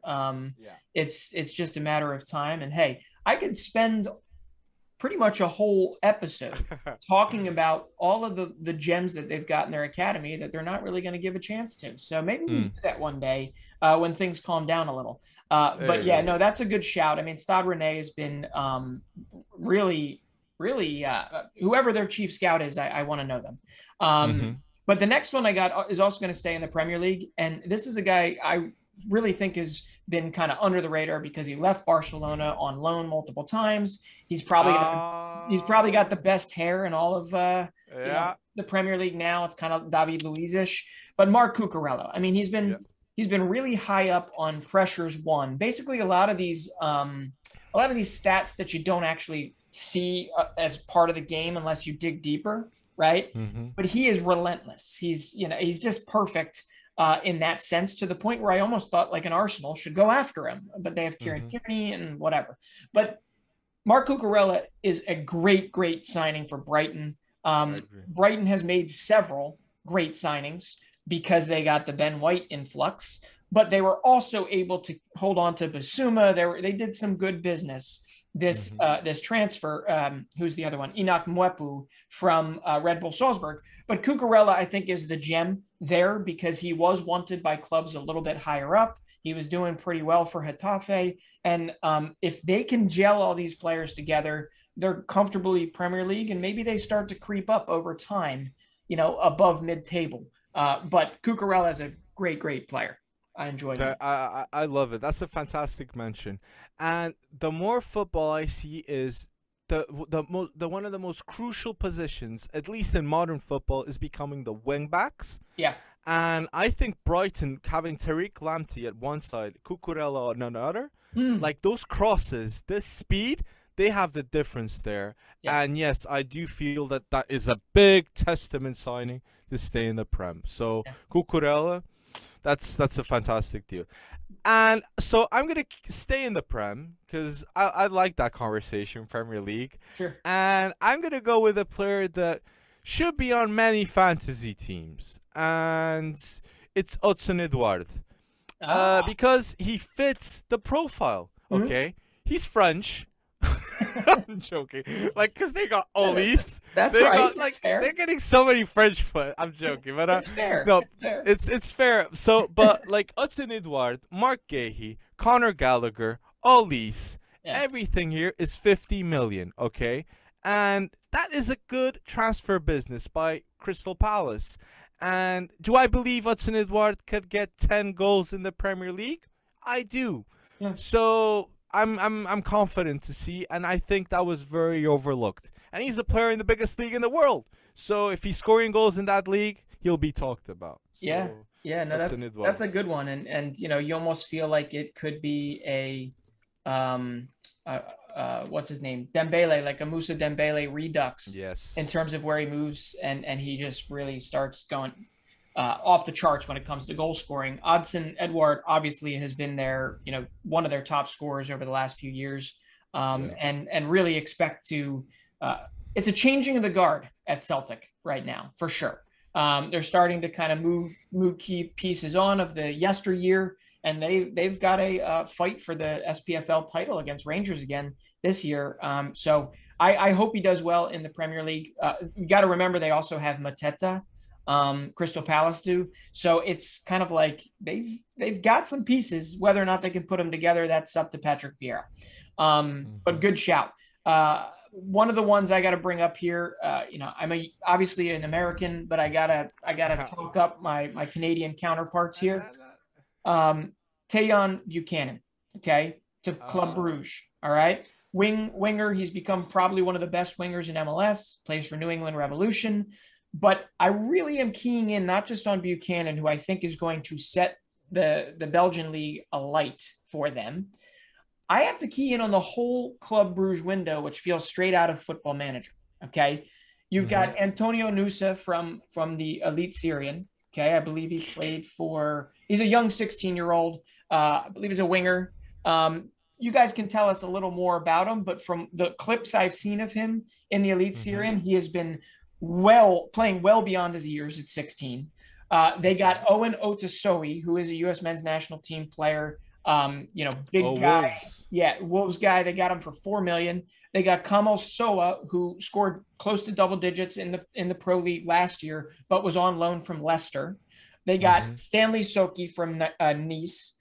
It's just a matter of time, and hey, I could spend pretty much a whole episode talking about all of the gems that they've got in their academy that they're not really going to give a chance to. So maybe we do that one day when things calm down a little. But yeah, no, that's a good shout. I mean, Stade Rennais has been really, whoever their chief scout is, I want to know them. But the next one I got is also going to stay in the Premier League. And this is a guy I really think has been kind of under the radar because he left Barcelona on loan multiple times. He's probably got the best hair in all of the Premier League now. It's kind of David Luiz-ish. But Marc Cucurella, I mean, he's been really high up on pressures won. Basically, a lot of these stats that you don't actually see as part of the game unless you dig deeper, right? But he is relentless. He's just perfect. In that sense, to the point where I almost thought like an Arsenal should go after him, but they have Kieran Tierney and whatever. But Marc Cucurella is a great signing for Brighton. Brighton has made several great signings because they got the Ben White influx, but they were also able to hold on to Basuma. They did some good business. This transfer, who's the other one? Enoch Mwepu from Red Bull Salzburg. But Cucurella, I think, is the gem there because he was wanted by clubs a little bit higher up. He was doing pretty well for Getafe. And if they can gel all these players together, they're comfortably Premier League, and maybe they start to creep up over time, above mid-table. But Cucurella is a great player. I enjoy that. I love it. That's a fantastic mention. And the more football I see is the one of the most crucial positions, at least in modern football, is becoming the wing backs. Yeah. And I think Brighton having Tariq Lamptey at one side, Cucurella on another, Mm, like those crosses, this speed, they have the difference there. yeah. And yes, I do feel that that is a big testament signing to stay in the Prem. So Yeah. Cucurella, that's a fantastic deal. And so I'm gonna stay in the Prem because I like that conversation, Premier League, Sure. and I'm gonna go with a player that should be on many fantasy teams, and it's Hudson Edouard, Ah. because he fits the profile. Mhm. Okay, he's French. I'm joking. Like, cause they got Olise. That's They right. got That's like fair. they're getting so many French foot. I'm joking, but It's fair. no, It's fair. it's fair. So, but like Hudson Edouard, Mark Gahey, Conor Gallagher, Olise, Yeah. everything here is 50 million. Okay, and that is a good transfer business by Crystal Palace. And do I believe Hudson Edouard could get 10 goals in the Premier League? I do. Yeah. So I'm confident to see, and I think that was very overlooked. And he's a player in the biggest league in the world. So if he's scoring goals in that league, he'll be talked about. Yeah. So Yeah. No, Hudson that's Edouard. a good one. And you almost feel like it could be um what's his name? Dembele, like a Musa Dembele redux in Yes. terms of where he moves and he just really starts going off the charts when it comes to goal scoring. Odson Edward obviously has been their, one of their top scorers over the last few years, Yeah. and really expect to. It's a changing of the guard at Celtic right now for sure. They're starting to kind of move key pieces on of the yesteryear, and they've got a fight for the SPFL title against Rangers again this year. So I hope he does well in the Premier League. You got to remember they also have Mateta, Crystal Palace do. So it's kind of like they've got some pieces. Whether or not they can put them together, that's up to Patrick Vieira. But Hmm. good shout. One of the ones I got to bring up here, I'm obviously an American, but I gotta talk up my Canadian counterparts here. Um, Tayon Buchanan, okay, to Club Ah. Bruges. All right, winger. He's become probably one of the best wingers in MLS. Plays for New England Revolution. But I really am keying in not just on Buchanan, who I think is going to set the Belgian league alight for them. I have to key in on the whole Club Bruges window, which feels straight out of Football Manager. Okay, you've Hmm. got Antonio Nusa from the Elite Syrian. Okay, I believe he played for. He's a young 16-year-old. I believe he's a winger. You guys can tell us a little more about him, but from the clips I've seen of him in the Elite Hmm. Syrian, he has been playing well beyond his years at 16. They Okay. got Owen Otasoe, who is a U.S. men's national team player. Oh, Big guy. Wolves. Yeah, Wolves guy. They got him for $4 million. They got Kamo Soa, who scored close to double digits in the pro league last year, but was on loan from Leicester. They got Hmm. Stanley Soki from Nice.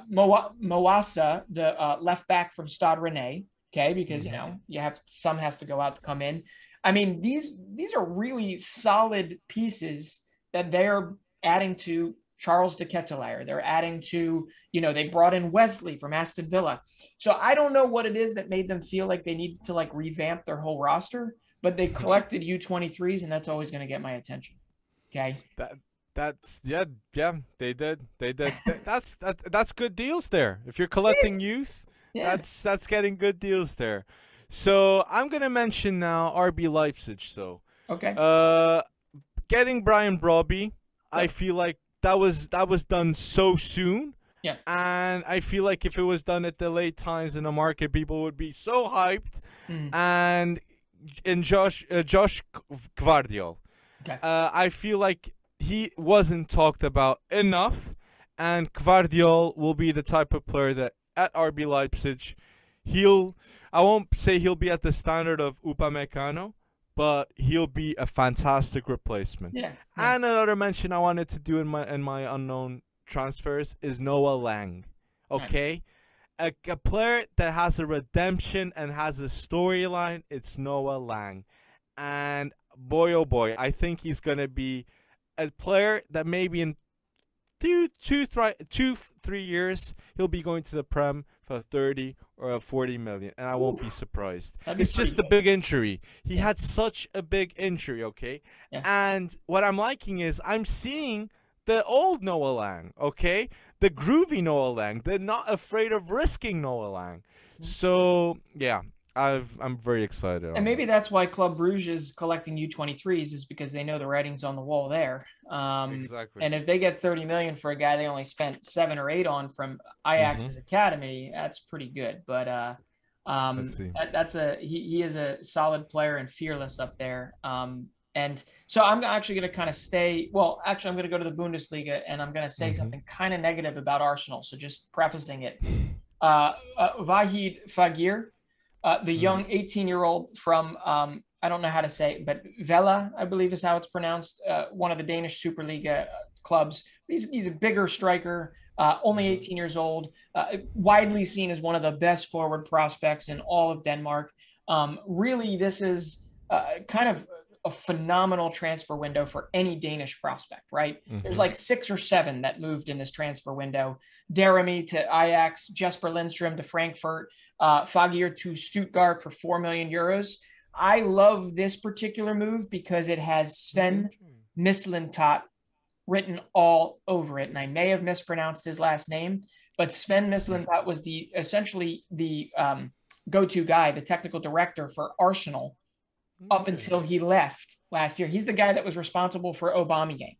Moasa, the left back from Stade Rennais. Okay, because Hmm. you have some has to go out to come in. I mean, these are really solid pieces that they're adding to Charles de Ketelaere. They're adding to, they brought in Wesley from Aston Villa. So I don't know what it is that made them feel like they needed to like revamp their whole roster, but they collected U23s, and that's always going to get my attention. Okay. That that's yeah, they did. That's good deals there. If you're collecting Yes. youth, Yeah. that's getting good deals there. So I'm gonna mention now RB Leipzig. So Okay. uh getting Brian Broby, I Yep. feel like that was done so soon. Yeah. And I feel like if it was done at the late times in the market, people would be so hyped. Mm. And in Josh Gvardiol, Okay. I feel like he wasn't talked about enough, and Gvardiol will be the type of player that at RB Leipzig, I won't say he'll be at the standard of Upamecano, but he'll be a fantastic replacement. Yeah. Yeah. And another mention I wanted to do in my unknown transfers is Noah Lang. Right. Okay? A player that has a redemption and has a storyline, it's Noah Lang. And boy, oh boy, I think he's going to be a player that maybe in 3 years, he'll be going to the Prem for 30 or 40 million, and I won't Ooh, be surprised. that'd be It's pretty just a good. big injury. He Yeah. had such a big injury, okay? Yeah. And what I'm liking is I'm seeing the old Noah Lang, okay? The groovy Noah Lang. They're not afraid of risking Noah Lang. So, yeah, I'm very excited And on maybe that. that's why Club Bruges is collecting U23s, is because they know the writing's on the wall there. Exactly. And if they get 30 million for a guy they only spent 7 or 8 on from Mm-hmm. Ajax's academy, that's pretty good. But Let's see. that's he is a solid player and fearless up there. And so I'm actually going to kind of stay. Well, actually, I'm going to go to the Bundesliga and I'm going to say Mm-hmm. something kind of negative about Arsenal. So just prefacing it, Vahid Fagir, the Mm. young 18-year-old from I don't know how to say it, but Vela, I believe is how it's pronounced, one of the Danish Superliga clubs. He's a bigger striker, only Mm-hmm. 18 years old, widely seen as one of the best forward prospects in all of Denmark. Really, this is kind of a phenomenal transfer window for any Danish prospect, right? There's Mm-hmm. like 6 or 7 that moved in this transfer window. Deremy to Ajax, Jesper Lindstrom to Frankfurt, Fagir to Stuttgart for 4 million euros. I love this particular move because it has Sven Okay. Mislintat written all over it, and I may have mispronounced his last name, but Sven Mislintat was essentially the go-to guy, the technical director for Arsenal up Okay. until he left last year. He's the guy that was responsible for Aubameyang.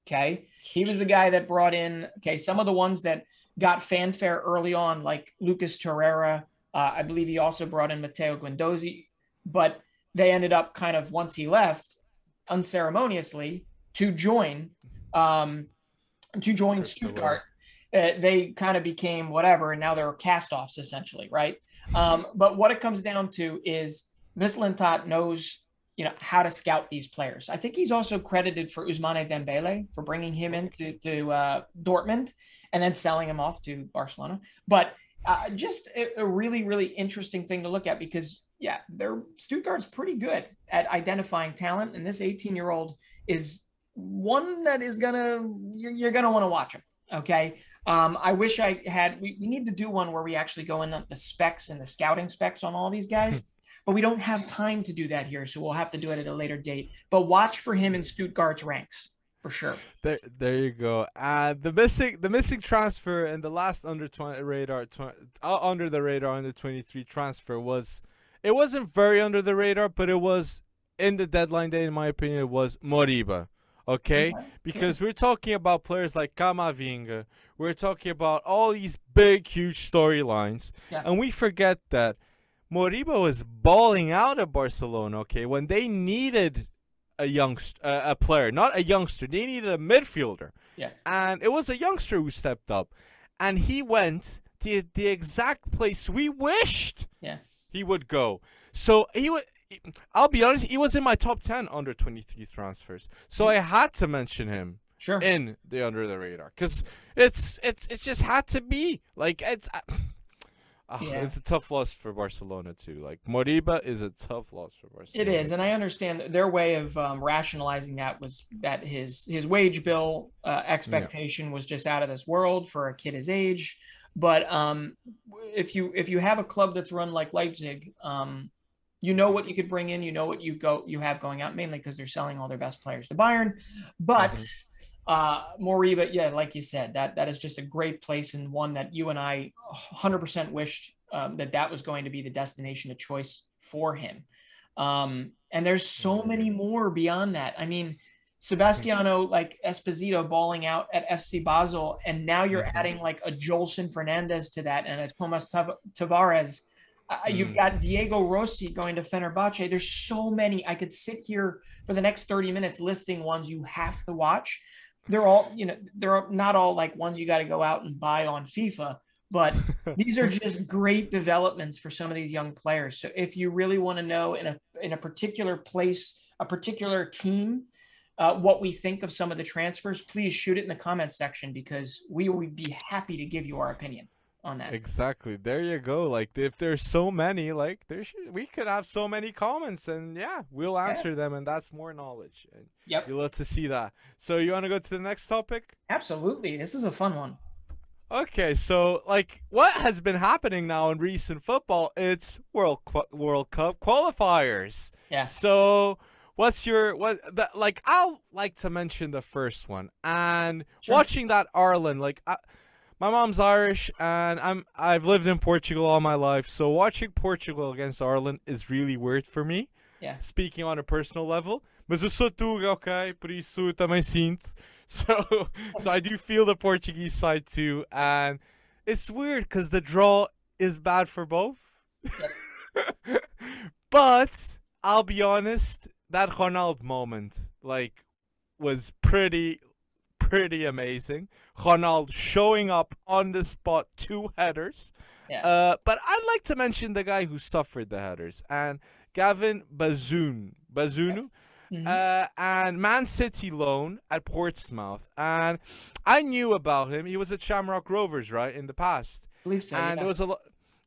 Okay, he was the guy that brought in. Okay, some of the ones that got fanfare early on, like Lucas Torreira. I believe he also brought in Matteo Guendouzi, but they ended up kind of, once he left, unceremoniously to join um, Drifted away. Stuttgart. They kind of became whatever, and now they're cast-offs essentially, right? But what it comes down to is Mislintat knows, how to scout these players. I think he's also credited for Ousmane Dembele for bringing him into Dortmund and then selling him off to Barcelona. But just a really, really interesting thing to look at because, yeah, Stuttgart's pretty good at identifying talent, and this 18-year-old is one that is you're gonna want to watch him. Okay. I wish I had. We need to do one where we actually go in the specs and the scouting specs on all these guys, but we don't have time to do that here, so we'll have to do it at a later date. But watch for him in Stuttgart's ranks for sure. There you go. The missing transfer and the last under the radar under 23 transfer was, it wasn't very under the radar, but it was in the deadline day, in my opinion. It was Moriba. Okay, Okay. because we're talking about players like Kamavinga. We're talking about all these big, huge storylines, Yeah. and we forget that Moriba was balling out at Barcelona. Okay, when they needed a player, not a youngster. They needed a midfielder. Yeah. And it was a youngster who stepped up. And he went to the exact place we wished Yeah. he would go. So I'll be honest, he was in my top 10 under 23 transfers. So I had to mention him Sure. in the under the radar cuz it's just had to be. Like Yeah. it's a tough loss for Barcelona too. Like Moriba is a tough loss for Barcelona. It is, and I understand their way of rationalizing that was that his wage bill expectation was just out of this world for a kid his age. But if you have a club that's run like Leipzig, you know what you could bring in, you know what you have going out, mainly because they're selling all their best players to Bayern. But Moriba, yeah, like you said, that is just a great place, and one that you and I 100% wished that was going to be the destination of choice for him. And there's so many more beyond that. I mean, Sebastiano, like Esposito, balling out at FC Basel, and now you're adding like a Jolson Fernandez to that, and a Thomas Tavares. You've got Diego Rossi going to Fenerbahce. There's so many. I could sit here for the next 30 minutes listing ones you have to watch. They're all, they're not all like ones you got to go out and buy on FIFA, but these are just great developments for some of these young players. So if you really want to know in a particular place, a particular team, what we think of some of the transfers, please shoot it in the comments section because we would be happy to give you our opinion on that. Exactly. There you go. Like if there's so many, like we could have so many comments, and yeah, we'll answer them, and that's more knowledge. And Yep. you'll love to see that. So you want to go to the next topic? Absolutely. This is a fun one. Okay, so like what has been happening now in recent football? It's World Cup qualifiers. Yeah. So what's your like? I'll like to mention the first one and Sure. watching that Ireland. Like, my mom's Irish and I've lived in Portugal all my life, so watching Portugal against Ireland is really weird for me. Yeah. Speaking on a personal level, mas eu sou tuga, okay? Por isso também sinto. So, so I do feel the Portuguese side too, and it's weird because the draw is bad for both. Yep. But I'll be honest, that Ronaldo moment like was pretty amazing. Ronaldo showing up on the spot, 2 headers. Yeah. But I'd like to mention the guy who suffered the headers, and Gavin Bazunu, and Man City loan at Portsmouth. And I knew about him. He was at Shamrock Rovers, right, in the past. I believe so. And Yeah.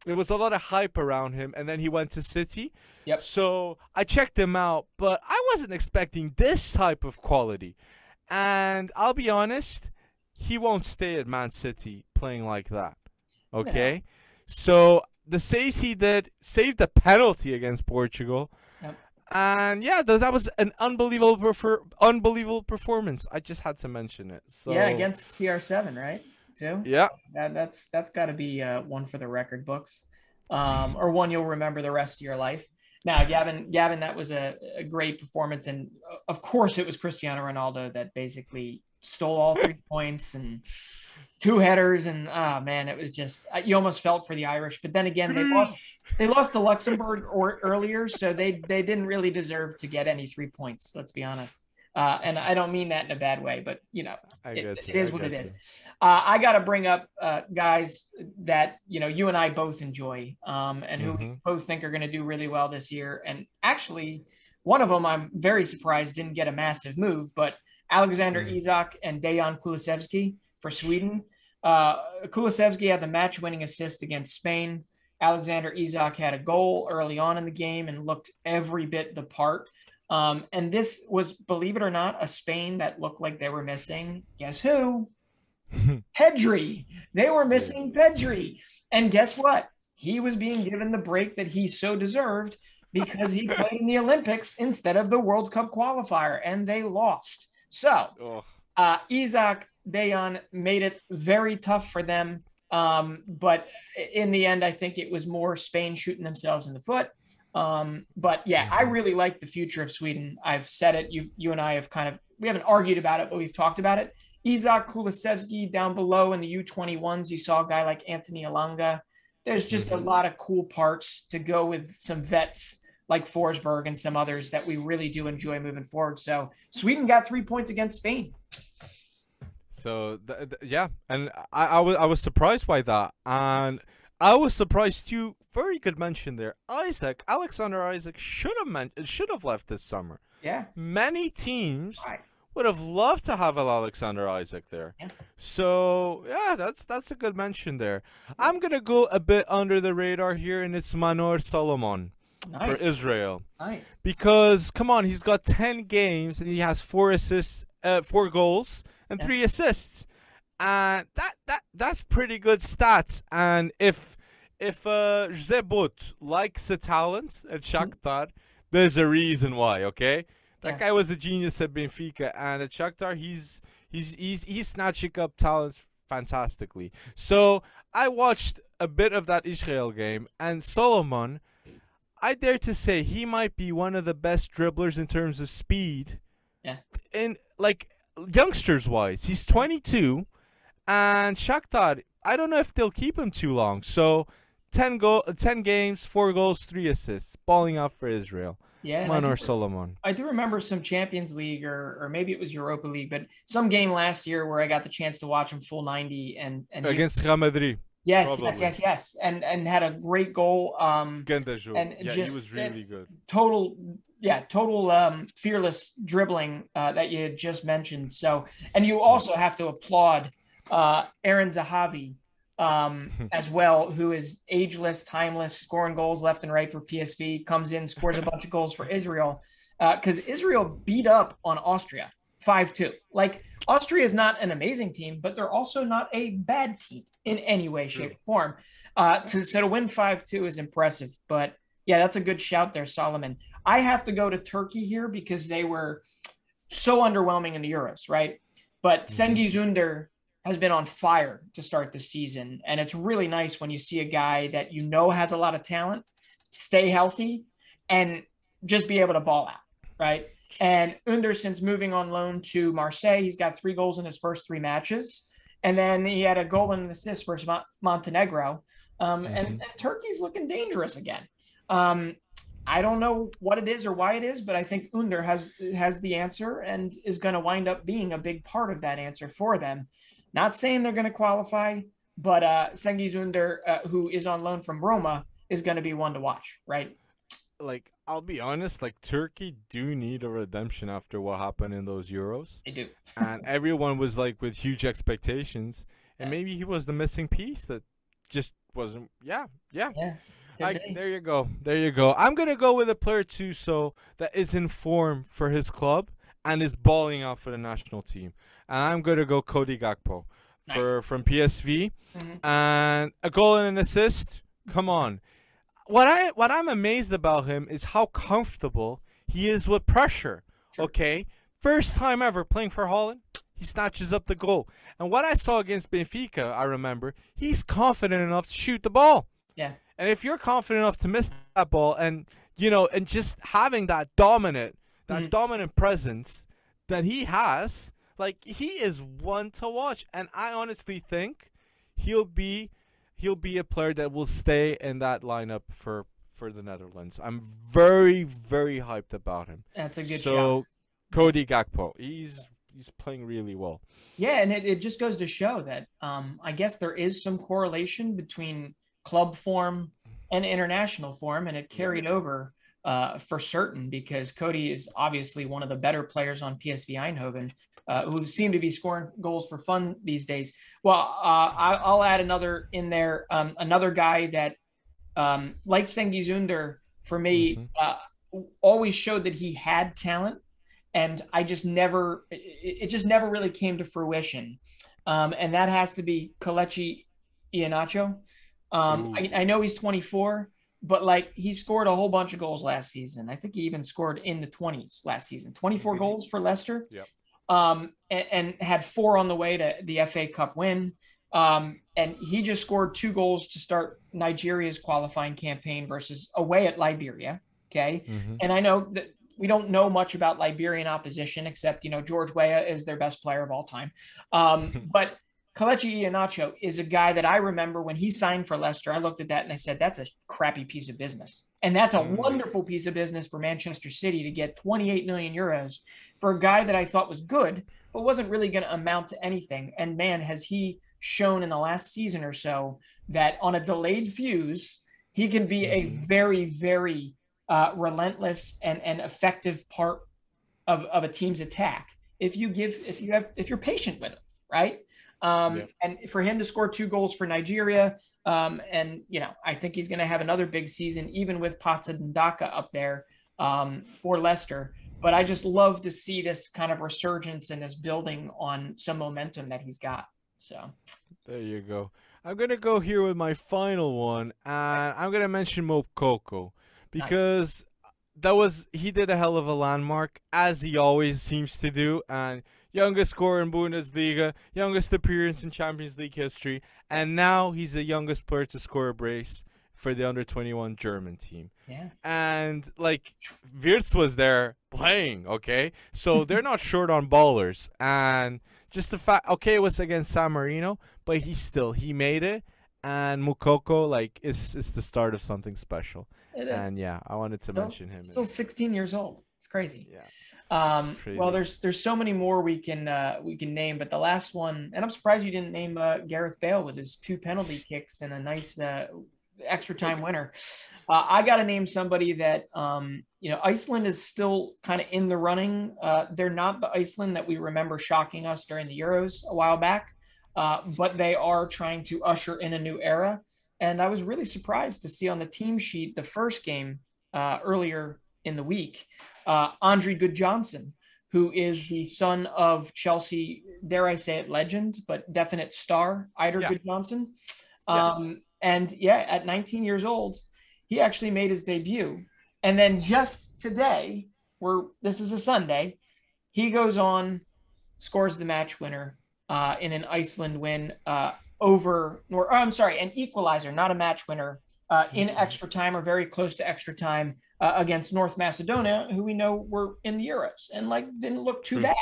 there was a lot of hype around him, and then he went to City. Yep. So I checked him out, but I wasn't expecting this type of quality. And I'll be honest, he won't stay at Man City playing like that. Okay? So the saves he did saved the penalty against Portugal. Yep. And yeah, that was an unbelievable performance. I just had to mention it. So Yeah, against CR7, right? Too. yeah. That's got to be one for the record books, or one you'll remember the rest of your life. Now, Gavin, that was a great performance, and of course, it was Cristiano Ronaldo that basically stole all 3 points and 2 headers, and man, it was just you almost felt for the Irish. But then again, they lost to Luxembourg earlier, so they didn't really deserve to get any 3 points. Let's be honest. And I don't mean that in a bad way, but it is what it is. I got to bring up guys that you and I both enjoy, and who we both think are going to do really well this year. And actually, one of them I'm very surprised didn't get a massive move, but Alexander Isak and Dejan Kulusevski for Sweden. Kulusevski had the match-winning assist against Spain. Alexander Isak had a goal early on in the game and looked every bit the part. And this was, believe it or not, a Spain that looked like they were missing, guess who? Pedri. They were missing Pedri. And guess what? He was being given the break that he so deserved because he played in the Olympics instead of the World Cup qualifier, and they lost. So Isak, Dejan made it very tough for them. But in the end, I think it was more Spain shooting themselves in the foot. But yeah, I really like the future of Sweden. I've said it. You and I have we haven't argued about it, but we've talked about it. Isak Kulusevski down below in the U21s. You saw a guy like Anthony Elanga. There's just a lot of cool parts to go with some vets like Forsberg and some others that we really do enjoy moving forward. So Sweden got 3 points against Spain. So yeah, and I was surprised by that, and I was surprised too. Very good mention there, Alexander Isaac should have left this summer. Yeah, many teams would have loved to have Alexander Isaac there. Yeah. So yeah, that's a good mention there. I'm gonna go a bit under the radar here, and it's Manor Solomon for Israel. Nice. Because come on, he's got 10 games and he has 4 assists, 4 goals and 3 assists. And that's pretty good stats. And if Jose Bot likes the talents at Shakhtar, there's a reason why, okay? That guy was a genius at Benfica, and at Shakhtar he's snatching up talents fantastically. So I watched a bit of that Israel game, and Solomon, I dare to say he might be one of the best dribblers in terms of speed. Yeah. In like youngsters wise. He's 22, and Shakhtar, I don't know if they'll keep him too long. So 10 games, 4 goals, 3 assists, balling out for Israel. Yeah, Manor Solomon. I do remember some Champions League or maybe it was Europa League, but some game last year where I got the chance to watch him full 90 and against Real Madrid. Yes, and had a great goal. And he was really good. Total fearless dribbling that you had just mentioned. So, and you also have to applaud Aaron Zahavi as well, who is ageless, timeless, scoring goals left and right for PSV, comes in, scores a bunch of goals for Israel, because Israel beat up on Austria 5-2. Like, Austria is not an amazing team, but they're also not a bad team in any way, shape, or form. So to win 5-2 is impressive. But Yeah, that's a good shout there, Solomon. I have to go to Turkey here because they were so underwhelming in the Euros, right? But Hmm. Cengiz Ünder has been on fire to start the season, and it's really nice when you see a guy that you know has a lot of talent stay healthy and just be able to ball out, right? And Ünder, since moving on loan to Marseille, he's got 3 goals in his first 3 matches, and then he had a goal and an assist versus Montenegro. And Hmm. Turkey's looking dangerous again. Um, I don't know what it is or why it is, but I think Under has the answer and is going to wind up being a big part of that answer for them. Not saying they're going to qualify, but Cengiz Under, who is on loan from Roma, is going to be one to watch, right? Like, I'll be honest, like Turkey do need a redemption after what happened in those Euros, They do. and everyone was like with huge expectations, and Yeah, maybe he was the missing piece that just wasn't. Yeah, yeah. yeah, could I be. there you go, there you go. I'm gonna go with a player too, so that is in form for his club and is balling out for the national team. And I'm gonna go Cody Gakpo Nice. for from PSV, Mm-hmm. and a goal and an assist. Come on, what I'm amazed about him is how comfortable he is with pressure. Sure. Okay, first time ever playing for Holland, he snatches up the goal. And what I saw against Benfica, I remember, he's confident enough to shoot the ball. Yeah. And if you're confident enough to miss that ball, and and just having that Mm-hmm. dominant presence that he has, like he is one to watch. And I honestly think he'll be he'll be a player that will stay in that lineup for the Netherlands. I'm very very hyped about him. That's a good shout. So Yeah. Cody Gakpo, he's playing really well. Yeah, and it just goes to show that I guess there is some correlation between club form and international form, and it Yep. carried over for certain because Cody is obviously one of the better players on PSV Eindhoven, who seem to be scoring goals for fun these days. Well, I'll add another in there, another guy that, like Sengi Zunder, for me, Hmm. always showed that he had talent and I just never it just never really came to fruition. And that has to be Kalechi Iheanacho. Ooh. I know he's 24, but like he scored a whole bunch of goals last season. I think he even scored in the 20s last season. 24 Hmm. goals for Leicester, Yep. and had 4 on the way to the FA Cup win. And he just scored 2 goals to start Nigeria's qualifying campaign versus away at Liberia. Okay, Hmm. and I know that we don't know much about Liberian opposition except George Weah is their best player of all time. But Kalechi Iheanacho is a guy that I remember when he signed for Leicester. I looked at that and I said, that's a crappy piece of business. And that's a Mm. wonderful piece of business for Manchester City to get 28 million euros for a guy that I thought was good, but wasn't really going to amount to anything. And man, has he shown in the last season or so that on a delayed fuse, he can be a Hmm. very, very relentless and effective part of a team's attack if you're patient with him, right? Yep. And for him to score 2 goals for Nigeria, and I think he's going to have another big season, even with Patsa Ndaka up there for Leicester. But I just love to see this kind of resurgence and this building on some momentum that he's got. So There you go. I'm gonna go here with my final one, and I'm gonna mention Mokoko nice. because he did a hell of a landmark as he always seems to do, and youngest scorer in Bundesliga, youngest appearance in Champions League history, and now he's the youngest player to score a brace for the under 21 German team. Yeah. And like Wirtz was there playing, okay? So they're not short on ballers. And just the fact, okay, it was against San Marino, but he made it. And Mukoko, like, is the start of something special. It is And yeah, I wanted to mention him in still there. 16 years old. It's crazy. Yeah, it's Well, crazy. there's so many more we can name, but the last one, and I'm surprised you didn't name Gareth Bale with his 2 penalty kicks and a nice extra time winner. I got to name somebody that Iceland is still kind of in the running. They're not the Iceland that we remember shocking us during the Euros a while back, but they are trying to usher in a new era. And I was really surprised to see on the team sheet the first game earlier in the week, Andre Good Johnson, who is the son of Chelsea, dare I say it, legend, but definite star, Eider Yeah, Good Johnson. yeah. And yeah, at 19 years old, he actually made his debut. And then just today, this is a Sunday, he goes on, scores the match winner in an Iceland win an equalizer, not a match winner, in extra time or very close to extra time against North Macedonia, who we know were in the Euros and like didn't look too bad.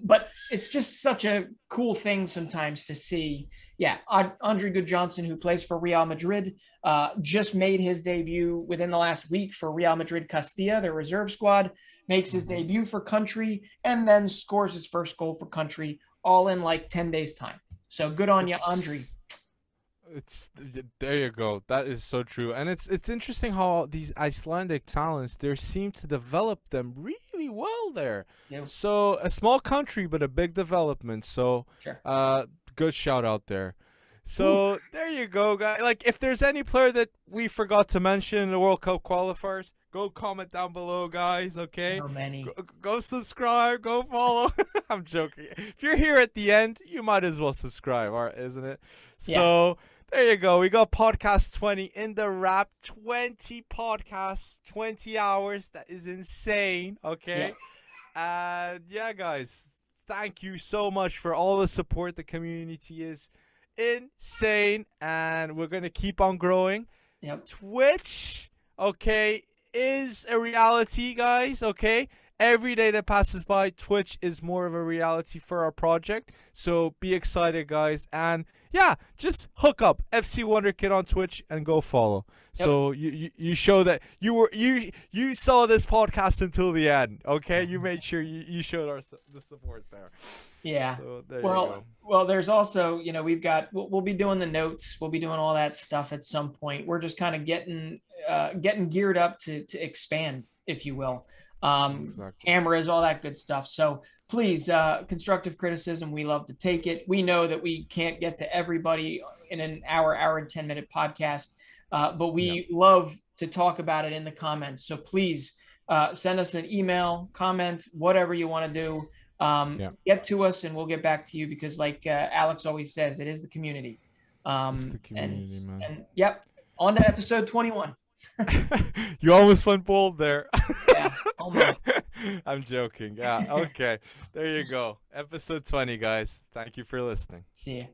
But it's just such a cool thing sometimes to see. Yeah, Andre Goodjohnson, who plays for Real Madrid, just made his debut within the last week for Real Madrid Castilla, their reserve squad, makes his debut for country, and then scores his first goal for country all in like 10 days time. So good on you, Andre. There you go. That is so true. And it's interesting how these Icelandic talents, they seem to develop them really well there. Yeah. So a small country, but a big development. So Sure. Good shout out there. So there you go, guys. Like, if there's any player that we forgot to mention in the World Cup qualifiers, go comment down below, guys. Okay. So many. Go subscribe. Go follow. I'm joking. If you're here at the end, you might as well subscribe, all right, isn't it? Yeah. So there you go. We got podcast 20 in the wrap. 20 podcasts, 20 hours. That is insane. Okay. Yeah. And yeah, guys, thank you so much for all the support. The community is insane, and we're gonna keep on growing. Yep. Twitch, okay, is a reality, guys. Okay, every day that passes by, Twitch is more of a reality for our project. So be excited, guys, and yeah, just hook up FC Wonderkid on Twitch and go follow. Yep. So you show that you saw this podcast until the end. Okay, you made sure you showed the support there. Yeah. So there you go. Well, there's also, we'll be doing the notes. We'll be doing all that stuff at some point. We're just kind of getting geared up to expand, if you will. Exactly. Cameras, all that good stuff. So please, constructive criticism, we love to take it. We know that we can't get to everybody in an hour and 10-minute podcast, but we love to talk about it in the comments. So please send us an email, comment, whatever you want to do. Get to us and we'll get back to you, because like Alex always says, it is the community. It's the community, man. And yep, on to episode 21. You almost went bold there. Yeah, almost. I'm joking. Yeah, okay. There you go. Episode 20, guys. Thank you for listening. See ya.